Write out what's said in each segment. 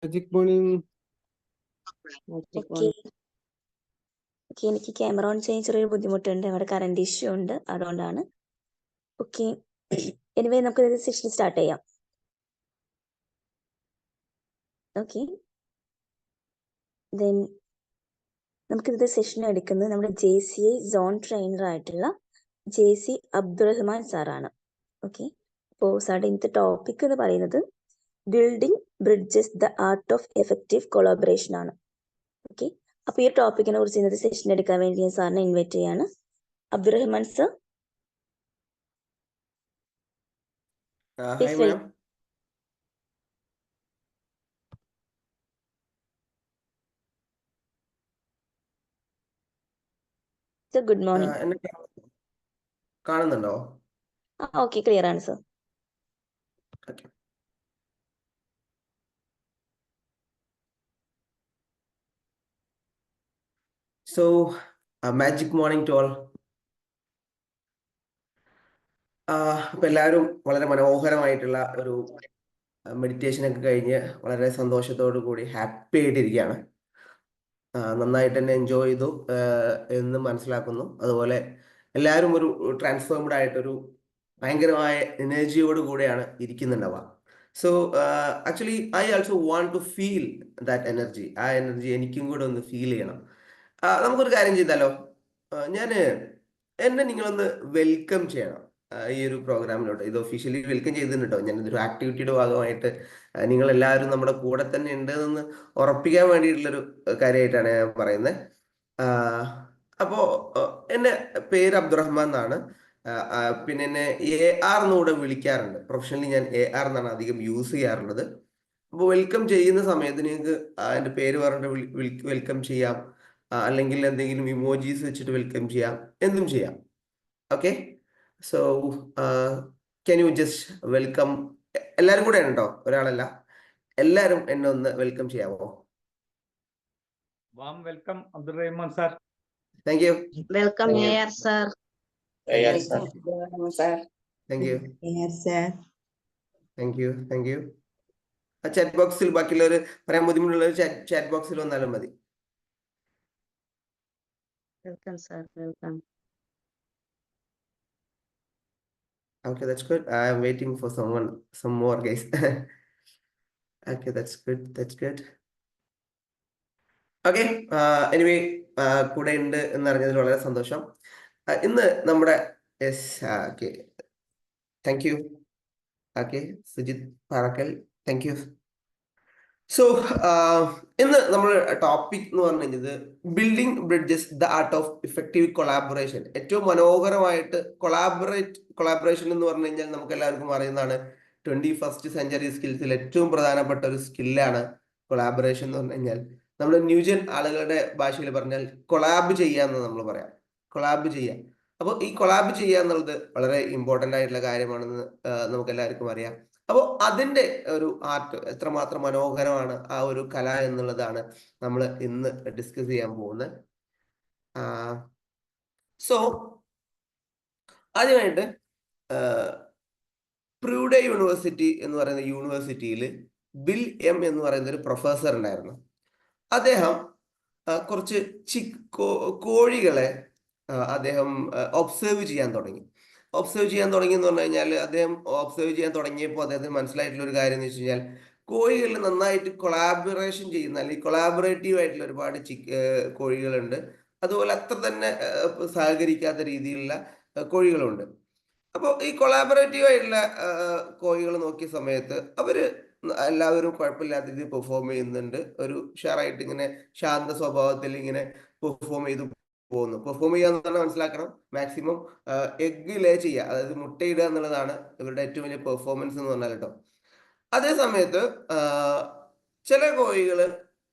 Magic morning. Okay എനിക്ക് camera on ചെയ്യാൻ ചെറിയൊരു ബുദ്ധിമുട്ടുണ്ട്. അവിടെ കറണ്ട് ഇഷ്യൂ ഉണ്ട്, അതുകൊണ്ടാണ്. ഓക്കെ, എനിവേ നമുക്ക് ഇത് സെഷൻ സ്റ്റാർട്ട് ചെയ്യാം. ഓക്കെ, ദെൻ നമുക്കിത് സെഷൻ എടുക്കുന്നത് നമ്മുടെ JCA സോൺ ട്രെയിനർ ആയിട്ടുള്ള JC അബ്ദുറഹ്മാൻ സാറാണ്. ഓക്കെ, അപ്പോൾ സാറിൻ്റെ ഇന്നത്തെ ടോപ്പിക് എന്ന് പറയുന്നത് building bridges the art of effective collaboration ആണ്. ഓക്കെ, അപ്പോൾ ഈ ടോപ്പിക്കിനെ കുറിച്ച് ഇന്നത്തെ സെഷൻ എടുക്കാൻ വേണ്ടി ഞാൻ സാറിനെ ഇൻവൈറ്റ് ചെയ്യാണ്. Abdurahman sir, Hi, ma'am. Sir good morning. എന്നെ കാണുന്നുണ്ടോ? ഓക്കെ, ക്ലിയർ ആണ് sir. Okay. So, magic morning to all. അപ്പൊ എല്ലാവരും വളരെ മനോഹരമായിട്ടുള്ള ഒരു മെഡിറ്റേഷൻ ഒക്കെ കഴിഞ്ഞ് വളരെ സന്തോഷത്തോടു കൂടി ഹാപ്പി ആയിട്ടിരിക്കുകയാണ്. നന്നായിട്ട് തന്നെ എൻജോയ് ചെയ്തു എന്ന് മനസ്സിലാക്കുന്നു. അതുപോലെ എല്ലാവരും ഒരു ട്രാൻസ്ഫോംഡ് ആയിട്ടൊരു ഭയങ്കരമായ എനർജിയോട് കൂടെയാണ് ഇരിക്കുന്നുണ്ടാവുക. So actually I also want to feel that energy. ആ എനർജി എനിക്കും കൂടെ ഒന്ന് ഫീൽ ചെയ്യണം. നമുക്കൊരു കാര്യം ചെയ്താലോ? എന്നെ നിങ്ങളൊന്ന് വെൽക്കം ചെയ്യണം ഈ ഒരു പ്രോഗ്രാമിലോട്ട്. ഇത് ഒഫീഷ്യലി വെൽക്കം ചെയ്തിട്ടുണ്ടോ? ഞാനിതൊരു ആക്ടിവിറ്റിയുടെ ഭാഗമായിട്ട് നിങ്ങളെല്ലാവരും നമ്മുടെ കൂടെ തന്നെ ഉണ്ട് എന്ന് ഉറപ്പിക്കാൻ വേണ്ടിയിട്ടുള്ളൊരു കാര്യമായിട്ടാണ് ഞാൻ പറയുന്നത്. അപ്പോൾ എൻ്റെ പേര് അബ്ദുറഹ്മാൻ എന്നാണ്. പിന്നെ എന്നെ AR എന്നുകൂടെ വിളിക്കാറുണ്ട്. പ്രൊഫഷണലി ഞാൻ AR എന്നാണ് അധികം യൂസ് ചെയ്യാറുള്ളത്. അപ്പോൾ വെൽക്കം ചെയ്യുന്ന സമയത്ത് നിങ്ങൾക്ക് എൻ്റെ പേര് പറഞ്ഞിട്ട് വെൽക്കം ചെയ്യാം, അല്ലെങ്കിൽ എന്തെങ്കിലും ഇമോജീസ് വെച്ചിട്ട് വെൽക്കം ചെയ്യാം, എന്തും ചെയ്യാം. Okay, so can you just welcome? എല്ലാവരും കൂടെ ഉണ്ടോ? ഒരാളല്ല, എല്ലാവരും എന്നെ ഒന്ന് വെൽക്കം ചെയ്യാമോ? Warm welcome Abdurahman sir. Thank you. Welcome AR sir. Thank you. Thank you. Thank you. ആ ചാറ്റ് ബോക്സിൽ ബാക്കിയുള്ളവർ പറയാൻ ബുദ്ധിമുട്ടുള്ളവർ ചാറ്റ് ബോക്സിൽ വന്നാലും മതി. Welcome sir. Welcome. Okay, that's good. I am waiting for some more guys. Okay, that's good. That's good. Okay, anyway, കൂടെ ഉണ്ട് എന്നറിഞ്ഞതിൽ വളരെ സന്തോഷം. ഇന്ന് നമ്മുടെ okay, thank you. Okay, Sujith Parakkal, thank you. So ഇന്ന് നമ്മുടെ ടോപ്പിക് എന്ന് പറഞ്ഞു കഴിഞ്ഞത് building bridges the art of effective collaboration. ഏറ്റവും മനോഹരമായിട്ട് കൊളാബറേഷൻ എന്ന് പറഞ്ഞു കഴിഞ്ഞാൽ നമുക്ക് എല്ലാവർക്കും അറിയുന്നതാണ്. 21st സെഞ്ചുറി സ്കിൽസിൽ ഏറ്റവും പ്രധാനപ്പെട്ട ഒരു സ്കില്ലാണ് കൊളാബറേഷൻ എന്ന് പറഞ്ഞു കഴിഞ്ഞാൽ. നമ്മൾ ന്യൂജൻ ആളുകളുടെ ഭാഷയിൽ പറഞ്ഞാൽ കൊളാബ് ചെയ്യാന്ന് നമ്മൾ പറയാം. കൊളാബ് ചെയ്യാം. അപ്പോൾ ഈ കൊളാബ് ചെയ്യുക എന്നുള്ളത് വളരെ ഇമ്പോർട്ടൻ്റ് ആയിട്ടുള്ള കാര്യമാണെന്ന് നമുക്ക് എല്ലാവർക്കും അറിയാം. അപ്പോൾ അതിൻ്റെ ഒരു ആർട്ട് എത്രമാത്രം മനോഹരമാണ് ആ ഒരു കല എന്നുള്ളതാണ് നമ്മൾ ഇന്ന് ഡിസ്കസ് ചെയ്യാൻ പോകുന്നത്. സോ ആദ്യമായിട്ട് പ്രൂഡേ യൂണിവേഴ്സിറ്റി എന്ന് പറയുന്ന യൂണിവേഴ്സിറ്റിയിൽ ബിൽ എം എന്ന് പറയുന്ന ഒരു പ്രൊഫസർ ഉണ്ടായിരുന്നു. അദ്ദേഹം കുറച്ച് കോഴികളെ അദ്ദേഹം ഒബ്സേർവ് ചെയ്യാൻ തുടങ്ങി എന്ന് പറഞ്ഞു കഴിഞ്ഞാൽ, അദ്ദേഹം ഒബ്സേർവ് ചെയ്യാൻ തുടങ്ങിയപ്പോൾ അദ്ദേഹത്തിന് മനസ്സിലായിട്ടുള്ള ഒരു കാര്യം എന്ന് വെച്ച് കഴിഞ്ഞാൽ, കോഴികളിൽ നന്നായിട്ട് കൊളാബറേഷൻ ചെയ്യുന്ന അല്ലെങ്കിൽ കൊളാബറേറ്റീവ് ആയിട്ടുള്ള ഒരുപാട് കോഴികളുണ്ട്. അതുപോലെ അത്ര തന്നെ സഹകരിക്കാത്ത രീതിയിലുള്ള കോഴികളുണ്ട്. അപ്പോൾ ഈ കൊളാബറേറ്റീവ് ആയിട്ടുള്ള കോഴികൾ നോക്കിയ സമയത്ത് അവര് എല്ലാവരും കുഴപ്പമില്ലാത്ത രീതിയിൽ പെർഫോം ചെയ്യുന്നുണ്ട്. ഒരു ഷെയറായിട്ട് ഇങ്ങനെ ശാന്ത സ്വഭാവത്തിൽ ഇങ്ങനെ പെർഫോം ചെയ്യാന്ന് പറഞ്ഞാൽ മനസ്സിലാക്കണം, മാക്സിമം എഗ് ലേ ചെയ്യുക, അതായത് മുട്ടയിടുക എന്നുള്ളതാണ് ഇവരുടെ ഏറ്റവും വലിയ പെർഫോമൻസ് എന്ന് പറഞ്ഞാൽ കേട്ടോ. അതേ സമയത്ത് ചില കോഴികൾ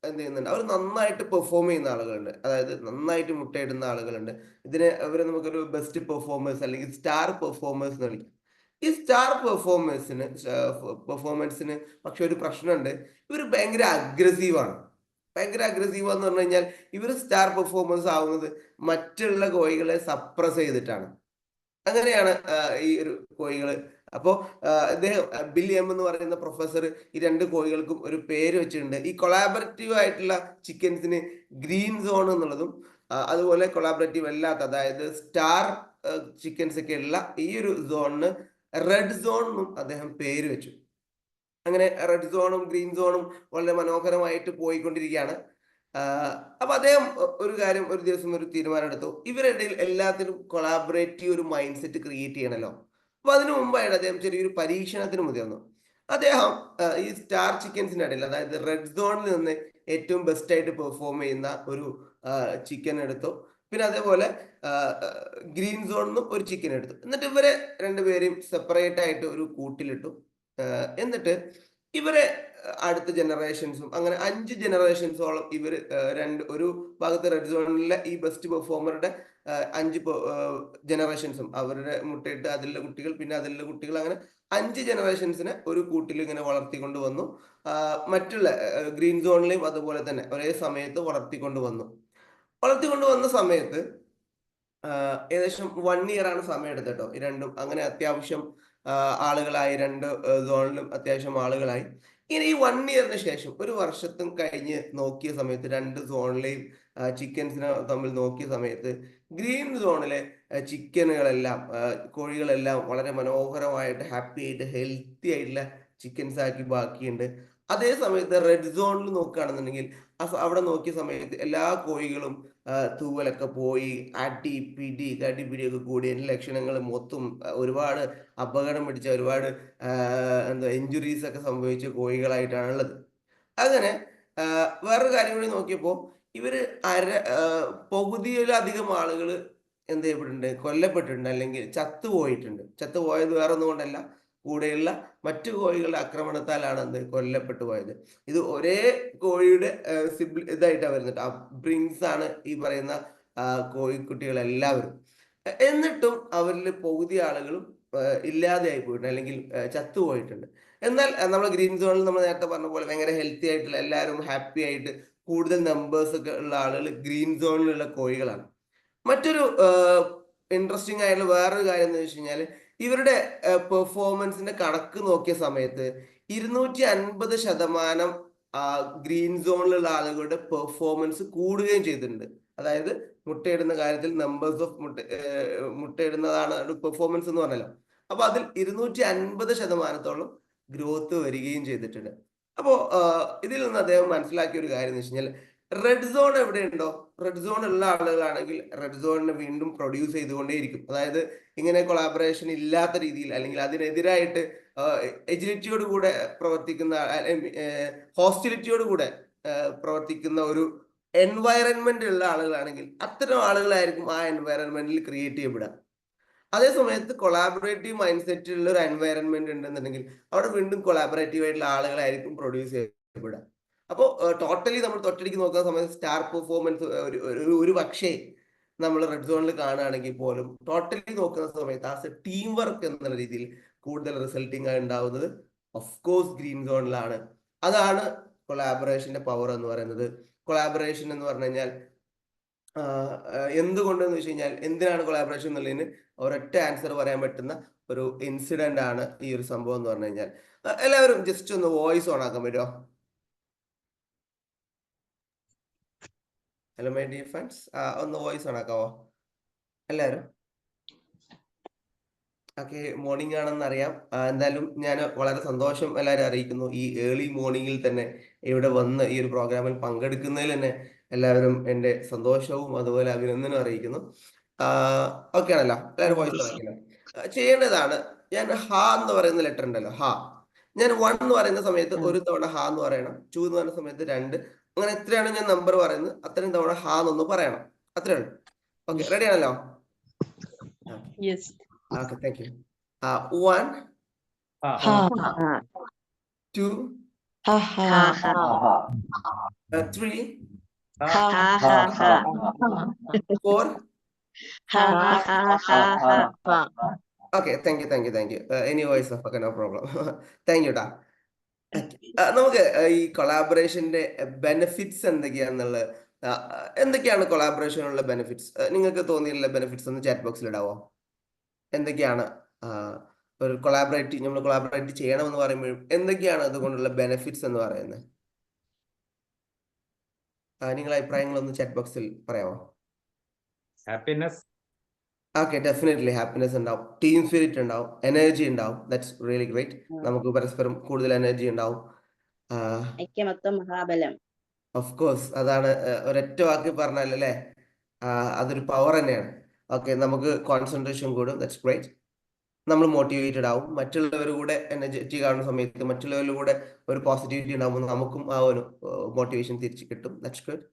എന്ത് ചെയ്യുന്നുണ്ട്, അവർ നന്നായിട്ട് പെർഫോം ചെയ്യുന്ന ആളുകളുണ്ട്, അതായത് നന്നായിട്ട് മുട്ടയിടുന്ന ആളുകളുണ്ട്. അവരെ നമുക്കൊരു ബെസ്റ്റ് പെർഫോമേഴ്സ് അല്ലെങ്കിൽ സ്റ്റാർ പെർഫോമേഴ്സ് എന്ന് വിളിക്കും. ഈ സ്റ്റാർ പെർഫോമൻസിന് പക്ഷെ ഒരു പ്രശ്നമുണ്ട്. ഇവർ ഭയങ്കര അഗ്രസീവാണ്. എന്ന് പറഞ്ഞു കഴിഞ്ഞാൽ ഇവർ സ്റ്റാർ പെർഫോമൻസ് ആവുന്നത് മറ്റുള്ള കോഴികളെ സപ്രസ് ചെയ്തിട്ടാണ്. അങ്ങനെയാണ് ഈ ഒരു കോഴികൾ അപ്പോൾ അദ്ദേഹം ബിൽ എം എന്ന് പറയുന്ന പ്രൊഫസർ ഈ രണ്ട് കോഴികൾക്കും ഒരു പേര് വെച്ചിട്ടുണ്ട്. ഈ കൊളാബറേറ്റീവ് ആയിട്ടുള്ള ചിക്കൻസിന് ഗ്രീൻ സോൺ എന്നുള്ളതും അതുപോലെ കൊളാബറേറ്റീവ് അല്ലാത്ത, അതായത് സ്റ്റാർ ചിക്കൻസ് ഒക്കെ ഉള്ള ഈ ഒരു സോണിന് റെഡ് സോൺ എന്നും അദ്ദേഹം പേര് വെച്ചു. അങ്ങനെ റെഡ് സോണും ഗ്രീൻ സോണും വളരെ മനോഹരമായിട്ട് പോയിക്കൊണ്ടിരിക്കുകയാണ്. അപ്പൊ അദ്ദേഹം ഒരു ദിവസം ഒരു തീരുമാനം എടുത്തു, ഇവരുടെ എല്ലാത്തിനും കൊളാബറേറ്റീവ് ഒരു മൈൻഡ് സെറ്റ് ക്രിയേറ്റ് ചെയ്യണമല്ലോ. അപ്പൊ അതിനു മുമ്പായിട്ട് അദ്ദേഹം ചെറിയൊരു പരീക്ഷണത്തിന് മുതിർന്നു. അദ്ദേഹം ഈ സ്റ്റാർ ചിക്കൻസിന്റെ ഇടയിൽ, അതായത് റെഡ് സോണിൽ നിന്ന് ഏറ്റവും ബെസ്റ്റ് ആയിട്ട് പെർഫോം ചെയ്യുന്ന ഒരു ചിക്കൻ എടുത്തു. പിന്നെ അതേപോലെ ഗ്രീൻ സോണിൽ നിന്നും ഒരു ചിക്കൻ എടുത്തു. എന്നിട്ട് ഇവരെ രണ്ടുപേരെയും സെപ്പറേറ്റ് ആയിട്ട് ഒരു കൂട്ടിലിട്ടു. എന്നിട്ട് ഇവരെ അടുത്ത ജനറേഷൻസും അങ്ങനെ 5 ജനറേഷൻസോളം ഇവർ ഒരു ഭാഗത്ത് റെഡ് സോണിലെ ഈ ബെസ്റ്റ് പെർഫോമറുടെ 5 ജനറേഷൻസും അവരുടെ മുട്ടയിട്ട് അതിലുള്ള കുട്ടികൾ, പിന്നെ അതിലുള്ള കുട്ടികൾ, അങ്ങനെ 5 ജനറേഷൻസിനെ ഒരു കൂട്ടിൽ ഇങ്ങനെ വളർത്തിക്കൊണ്ട് വന്നു. മറ്റുള്ള ഗ്രീൻ സോണിലെയും അതുപോലെ തന്നെ ഒരേ സമയത്ത് വളർത്തിക്കൊണ്ട് വന്ന സമയത്ത് ഏകദേശം 1 ഇയർ ആണ് സമയം എടുത്തത് കേട്ടോ. ഈ രണ്ടും അങ്ങനെ അത്യാവശ്യം ആളുകളായി, 2 സോണിലും അത്യാവശ്യം ആളുകളായി. ഇനി ഈ 1 ഇയറിന് ശേഷം ഒരു വർഷത്തും കഴിഞ്ഞ് നോക്കിയ സമയത്ത് 2 സോണിലെയും ചിക്കൻസിനെ തമ്മിൽ നോക്കിയ സമയത്ത് ഗ്രീൻ സോണിലെ ചിക്കനുകളെല്ലാം, കോഴികളെല്ലാം വളരെ മനോഹരമായിട്ട് ഹാപ്പി ആയിട്ട് ഹെൽത്തി ആയിട്ടുള്ള ചിക്കൻസ് ആക്കി ബാക്കിയുണ്ട്. അതേ സമയത്ത് റെഡ് സോണിൽ നോക്കുകയാണെന്നുണ്ടെങ്കിൽ അവിടെ നോക്കിയ സമയത്ത് എല്ലാ കോഴികളും തൂവലൊക്കെ പോയി കടിപിടിയൊക്കെ കൂടി ലക്ഷണങ്ങൾ മൊത്തം ഒരുപാട് അപകടം പിടിച്ച, ഒരുപാട് ഇഞ്ചുറീസ് ഒക്കെ സംഭവിച്ച കോഴികളായിട്ടാണുള്ളത്. അങ്ങനെ വേറൊരു കാര്യം കൂടി നോക്കിയപ്പോൾ ഇവര് പകുതിയിലധികം ആളുകൾ എന്ത് ചെയ്യപ്പെട്ടിട്ടുണ്ട്, കൊല്ലപ്പെട്ടിട്ടുണ്ട്, അല്ലെങ്കിൽ ചത്തുപോയത് വേറെ ഒന്നും കൊണ്ടല്ല, കൂടെയുള്ള മറ്റു കോഴികളുടെ ആക്രമണത്താലാണ് കൊല്ലപ്പെട്ടു പോയത്. ഇത് ഒരേ കോഴിയുടെ ഇതായിട്ടാണ് വരുന്നത്, ബ്രിങ്സ് ആണ് ഈ പറയുന്ന കോഴിക്കുട്ടികളെല്ലാവരും. എന്നിട്ടും അവരിൽ പകുതി ആളുകളും ഇല്ലാതെയായി പോയിട്ടുണ്ട്, അല്ലെങ്കിൽ ചത്തുപോയിട്ടുണ്ട്. എന്നാൽ നമ്മുടെ ഗ്രീൻ സോണിൽ നമ്മൾ നേരത്തെ പറഞ്ഞ പോലെ ഭയങ്കര ഹെൽത്തി ആയിട്ടുള്ള, എല്ലാവരും ഹാപ്പി ആയിട്ട് കൂടുതൽ നമ്പേഴ്സ് ഒക്കെ ഉള്ള ആളുകൾ ഗ്രീൻ സോണിലുള്ള കോഴികളാണ്. മറ്റൊരു ഇൻട്രസ്റ്റിംഗ് ആയിട്ടുള്ള വേറൊരു കാര്യം എന്ന് വെച്ച് കഴിഞ്ഞാൽ, ഇവരുടെ പെർഫോമൻസിന്റെ കണക്ക് നോക്കിയ സമയത്ത് 250% ഗ്രീൻ സോണിലുള്ള ആളുകളുടെ പെർഫോമൻസ് കൂടുകയും ചെയ്തിട്ടുണ്ട്. അതായത് മുട്ടയിടുന്ന കാര്യത്തിൽ നമ്പേഴ്സ് ഓഫ് മുട്ടയിടുന്നതാണ് പെർഫോമൻസ് എന്ന് പറഞ്ഞല്ലോ. അപ്പൊ അതിൽ 250% ഗ്രോത്ത് വരികയും ചെയ്തിട്ടുണ്ട്. അപ്പോ ഇതിൽ നിന്ന് അദ്ദേഹം മനസ്സിലാക്കിയ ഒരു കാര്യം എന്ന് വെച്ച് കഴിഞ്ഞാൽ, റെഡ് സോൺ എവിടെയുണ്ടോ, റെഡ് സോൺ ഉള്ള ആളുകളാണെങ്കിൽ റെഡ് സോണിനെ വീണ്ടും പ്രൊഡ്യൂസ് ചെയ്തുകൊണ്ടേയിരിക്കും. അതായത് ഇങ്ങനെ കൊളാബറേഷൻ ഇല്ലാത്ത രീതിയിൽ, അല്ലെങ്കിൽ അതിനെതിരായിട്ട് എജിലിറ്റിയോട് കൂടെ പ്രവർത്തിക്കുന്ന, ഹോസ്റ്റിലിറ്റിയോട് കൂടെ പ്രവർത്തിക്കുന്ന ഒരു എൻവയറൺമെന്റ് ഉള്ള ആളുകളാണെങ്കിൽ അത്തരം ആളുകളായിരിക്കും ആ എൻവയറൺമെന്റിൽ ക്രിയേറ്റ് ചെയ്യപ്പെടുക. അതേ സമയത്ത് കൊളാബറേറ്റീവ് മൈൻഡ് സെറ്റ് ഉള്ള ഒരു എൻവയറൺമെന്റ് ഉണ്ടെന്നുണ്ടെങ്കിൽ അവിടെ വീണ്ടും കൊളാബറേറ്റീവ് ആയിട്ടുള്ള ആളുകളായിരിക്കും പ്രൊഡ്യൂസ് ചെയ്യപ്പെടുക. അപ്പോൾ ടോട്ടലി നമ്മൾ തൊട്ടടിക്ക് നോക്കുന്ന സമയത്ത് സ്റ്റാർ പെർഫോമൻസ് ഒരു പക്ഷേ നമ്മൾ റെഡ് സോണിൽ കാണുകയാണെങ്കിൽ പോലും ടോട്ടലി നോക്കുന്ന സമയത്ത് ആസ് എ ടീം വർക്ക് എന്നുള്ള രീതിയിൽ കൂടുതൽ റിസൾട്ടിങ് ആയി ഉണ്ടാവുന്നത് ഓഫ് കോഴ്സ് ഗ്രീൻ സോണിലാണ്. അതാണ് കൊളാബറേഷന്റെ പവർ എന്ന് പറയുന്നത്. കൊളാബറേഷൻ എന്ന് പറഞ്ഞു കഴിഞ്ഞാൽ എന്തുകൊണ്ടെന്ന് വെച്ച് കഴിഞ്ഞാൽ, എന്തിനാണ് കൊളാബറേഷൻ എന്നുള്ളതിന് ഒരൊറ്റ ആൻസർ പറയാൻ പറ്റുന്ന ഒരു ഇൻസിഡന്റ് ആണ് ഈ ഒരു സംഭവം എന്ന് പറഞ്ഞു കഴിഞ്ഞാൽ. എല്ലാവരും ജസ്റ്റ് ഒന്ന് വോയിസ് ഓൺ ആക്കാൻ പറ്റുമോ? ഹലോ മൈ ഡിയർ ഫ്രണ്ട്സ്, ഒന്ന് വോയിസ് ഓൺ ആക്കാവോ എല്ലാവരും? ഓക്കെ, മോർണിംഗ് ആണെന്ന് അറിയാം. എന്തായാലും ഞാൻ വളരെ സന്തോഷം എല്ലാവരും അറിയിക്കുന്നു. ഈ ഏർലി മോർണിംഗിൽ തന്നെ ഇവിടെ വന്ന് ഈ ഒരു പ്രോഗ്രാമിൽ പങ്കെടുക്കുന്നതിൽ തന്നെ എല്ലാവരും എൻ്റെ സന്തോഷവും അതുപോലെ അഭിനന്ദനവും അറിയിക്കുന്നു. ഓക്കെ ആണല്ലോ, എല്ലാവരും വോയിസ് ആക്കില്ല. ചെയ്യേണ്ടതാണ്, ഞാൻ ഹ എന്ന് പറയുന്ന ലെറ്റർ ഉണ്ടല്ലോ, ഹ, ഞാൻ 1 എന്ന് പറയുന്ന സമയത്ത് ഒരു തവണ ഹ എന്ന് പറയണം, 2 എന്ന് പറയുന്ന സമയത്ത് 2, അങ്ങനെ എത്രയാണ് ഞാൻ നമ്പർ പറയുന്നത് അത്രയും തവണ ഹ എന്നൊന്ന് പറയണം. അത്രേ ഉള്ളൂ. ഓക്കെ, റെഡി ആണല്ലോ? Okay, thank you. 1, 2, 3, 4. Okay, thank you. Any voice off, okay, no problem. Thank you ടാ. നമുക്ക് ഈ കൊളാബറേഷന്റെ ബെനിഫിറ്റ്സ് എന്തൊക്കെയാണ് കൊളാബറേഷനുള്ള ബെനിഫിറ്റ്സ്? നിങ്ങൾക്ക് തോന്നിയിട്ടുള്ള ബെനിഫിറ്റ്സ് ഒന്ന് ചാറ്റ് ബോക്സിൽ ഇടാവോ? എന്തൊക്കെയാണ് ഒരു നമ്മൾ കൊളാബറേറ്റ് ചെയ്യണമെന്ന് പറയുമ്പോഴും എന്തൊക്കെയാണ് അതുകൊണ്ടുള്ള ബെനിഫിറ്റ്സ് എന്ന് പറയുന്നത്? നിങ്ങളുടെ അഭിപ്രായങ്ങളൊന്ന് ചാറ്റ് ബോക്സിൽ പറയാമോ? ഹാപ്പിനെസ്. ഓക്കെ, ഡെഫിനറ്റ്ലി ഹാപ്പിനെസ് ഉണ്ടാവും, ടീം സ്പിരിറ്റ് ഉണ്ടാവും, എനർജി ഉണ്ടാവും. That's really great. നമുക്ക് പരസ്പരം കൂടുതൽ എനർജി ഉണ്ടാവും. ഐക്യമത്വം മഹാബലം. ഓഫ് കോഴ്സ്, അതാണ് ഒരൊറ്റ വാക്ക് പറഞ്ഞാലല്ലേ, അതൊരു പവർ തന്നെയാണ്. ഓക്കെ, നമുക്ക് കോൺസെൻട്രേഷൻ കൂടും. That's great. നമ്മൾ മോട്ടിവേറ്റഡ് ആവും. മറ്റുള്ളവർ കൂടെ എനർജറ്റിക് ആവുന്ന സമയത്ത് മറ്റുള്ളവരുടെ കൂടെ ഒരു പോസിറ്റിവിറ്റി ഉണ്ടാകുമ്പോൾ നമുക്കും ആ ഒരു മോട്ടിവേഷൻ തിരിച്ചു കിട്ടും. That's good.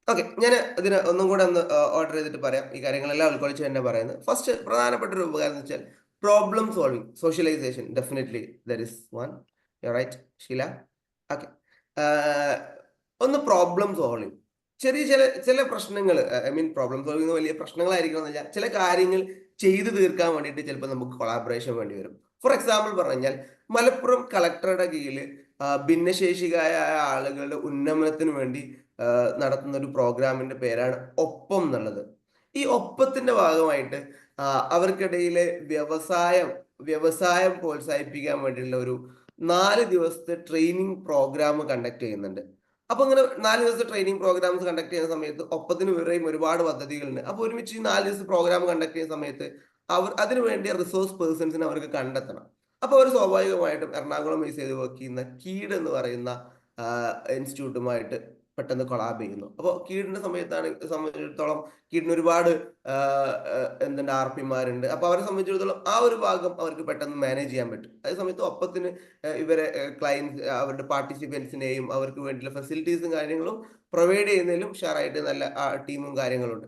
ഓക്കെ, ഞാൻ ഇതിന് ഒന്നും കൂടെ ഒന്ന് ഓർഡർ ചെയ്തിട്ട് പറയാം. ഈ കാര്യങ്ങളെല്ലാം ഉൾക്കൊള്ളിച്ച് തന്നെ പറയുന്നത്. ഫസ്റ്റ് പ്രധാനപ്പെട്ട ഒരു ഉപകാരം എന്ന് വെച്ചാൽ problem solving, socialisation. Definitely there is one. You right Sheela. Okay, ഒന്ന് പ്രോബ്ലം സോൾവിങ്. ചില പ്രശ്നങ്ങൾ, ഐ മീൻ പ്രോബ്ലം സോൾവിങ് വലിയ പ്രശ്നങ്ങളായിരിക്കണം എന്നില്ല. ചില കാര്യങ്ങൾ ചെയ്തു തീർക്കാൻ വേണ്ടിയിട്ട് ചിലപ്പോൾ നമുക്ക് കൊളാബറേഷൻ വേണ്ടി വരും. ഫോർ എക്സാമ്പിൾ പറഞ്ഞു കഴിഞ്ഞാൽ, മലപ്പുറം കളക്ടറുടെ കീഴിൽ ഭിന്നശേഷിക്കായ ആളുകളുടെ ഉന്നമനത്തിന് വേണ്ടി നടത്തുന്ന ഒരു പ്രോഗ്രാമിന്റെ പേരാണ് ഒപ്പം എന്നുള്ളത്. ഈ ഒപ്പത്തിന്റെ ഭാഗമായിട്ട് അവർക്കിടയിലെ വ്യവസായം പ്രോത്സാഹിപ്പിക്കാൻ വേണ്ടിയുള്ള ഒരു 4 ദിവസത്തെ ട്രെയിനിങ് പ്രോഗ്രാം കണ്ടക്ട് ചെയ്യുന്നുണ്ട്. അപ്പൊ ഇങ്ങനെ 4 ദിവസത്തെ ട്രെയിനിങ് പ്രോഗ്രാംസ് കണ്ടക്ട് ചെയ്യുന്ന സമയത്ത് ഒപ്പത്തിന് വേറെയും ഒരുപാട് പദ്ധതികളുണ്ട്. അപ്പൊ ഒരുമിച്ച് ഈ 4 ദിവസത്തെ പ്രോഗ്രാം കണ്ടക്ട് ചെയ്യുന്ന സമയത്ത് അതിനു വേണ്ടിയ റിസോഴ്സ് പേഴ്സൺസിനെ അവർക്ക് കണ്ടെത്തണം. അപ്പൊ അവർ സ്വാഭാവികമായിട്ടും എറണാകുളം ബേസ് ചെയ്ത് വർക്ക് ചെയ്യുന്ന കീഡ് എന്ന് പറയുന്ന ഇൻസ്റ്റിറ്റ്യൂട്ടുമായിട്ട് പെട്ടെന്ന് കൊളാബ് ചെയ്യുന്നു. അപ്പോൾ കീഡിന്റെ സംബന്ധിച്ചിടത്തോളം കീഡിന് ഒരുപാട് RPമാരുണ്ട്. അപ്പൊ അവരെ സംബന്ധിച്ചിടത്തോളം ആ ഒരു ഭാഗം അവർക്ക് പെട്ടെന്ന് മാനേജ് ചെയ്യാൻ പറ്റും. അതേ സമയത്ത് ഒപ്പത്തിന് ഇവരെ ക്ലയൻസ്, അവരുടെ പാർട്ടിസിപ്പൻസിനെയും അവർക്ക് വേണ്ടിയുള്ള ഫെസിലിറ്റീസും കാര്യങ്ങളും പ്രൊവൈഡ് ചെയ്യുന്നതിലും ഷെയറായിട്ട് നല്ല ടീമും കാര്യങ്ങളുണ്ട്.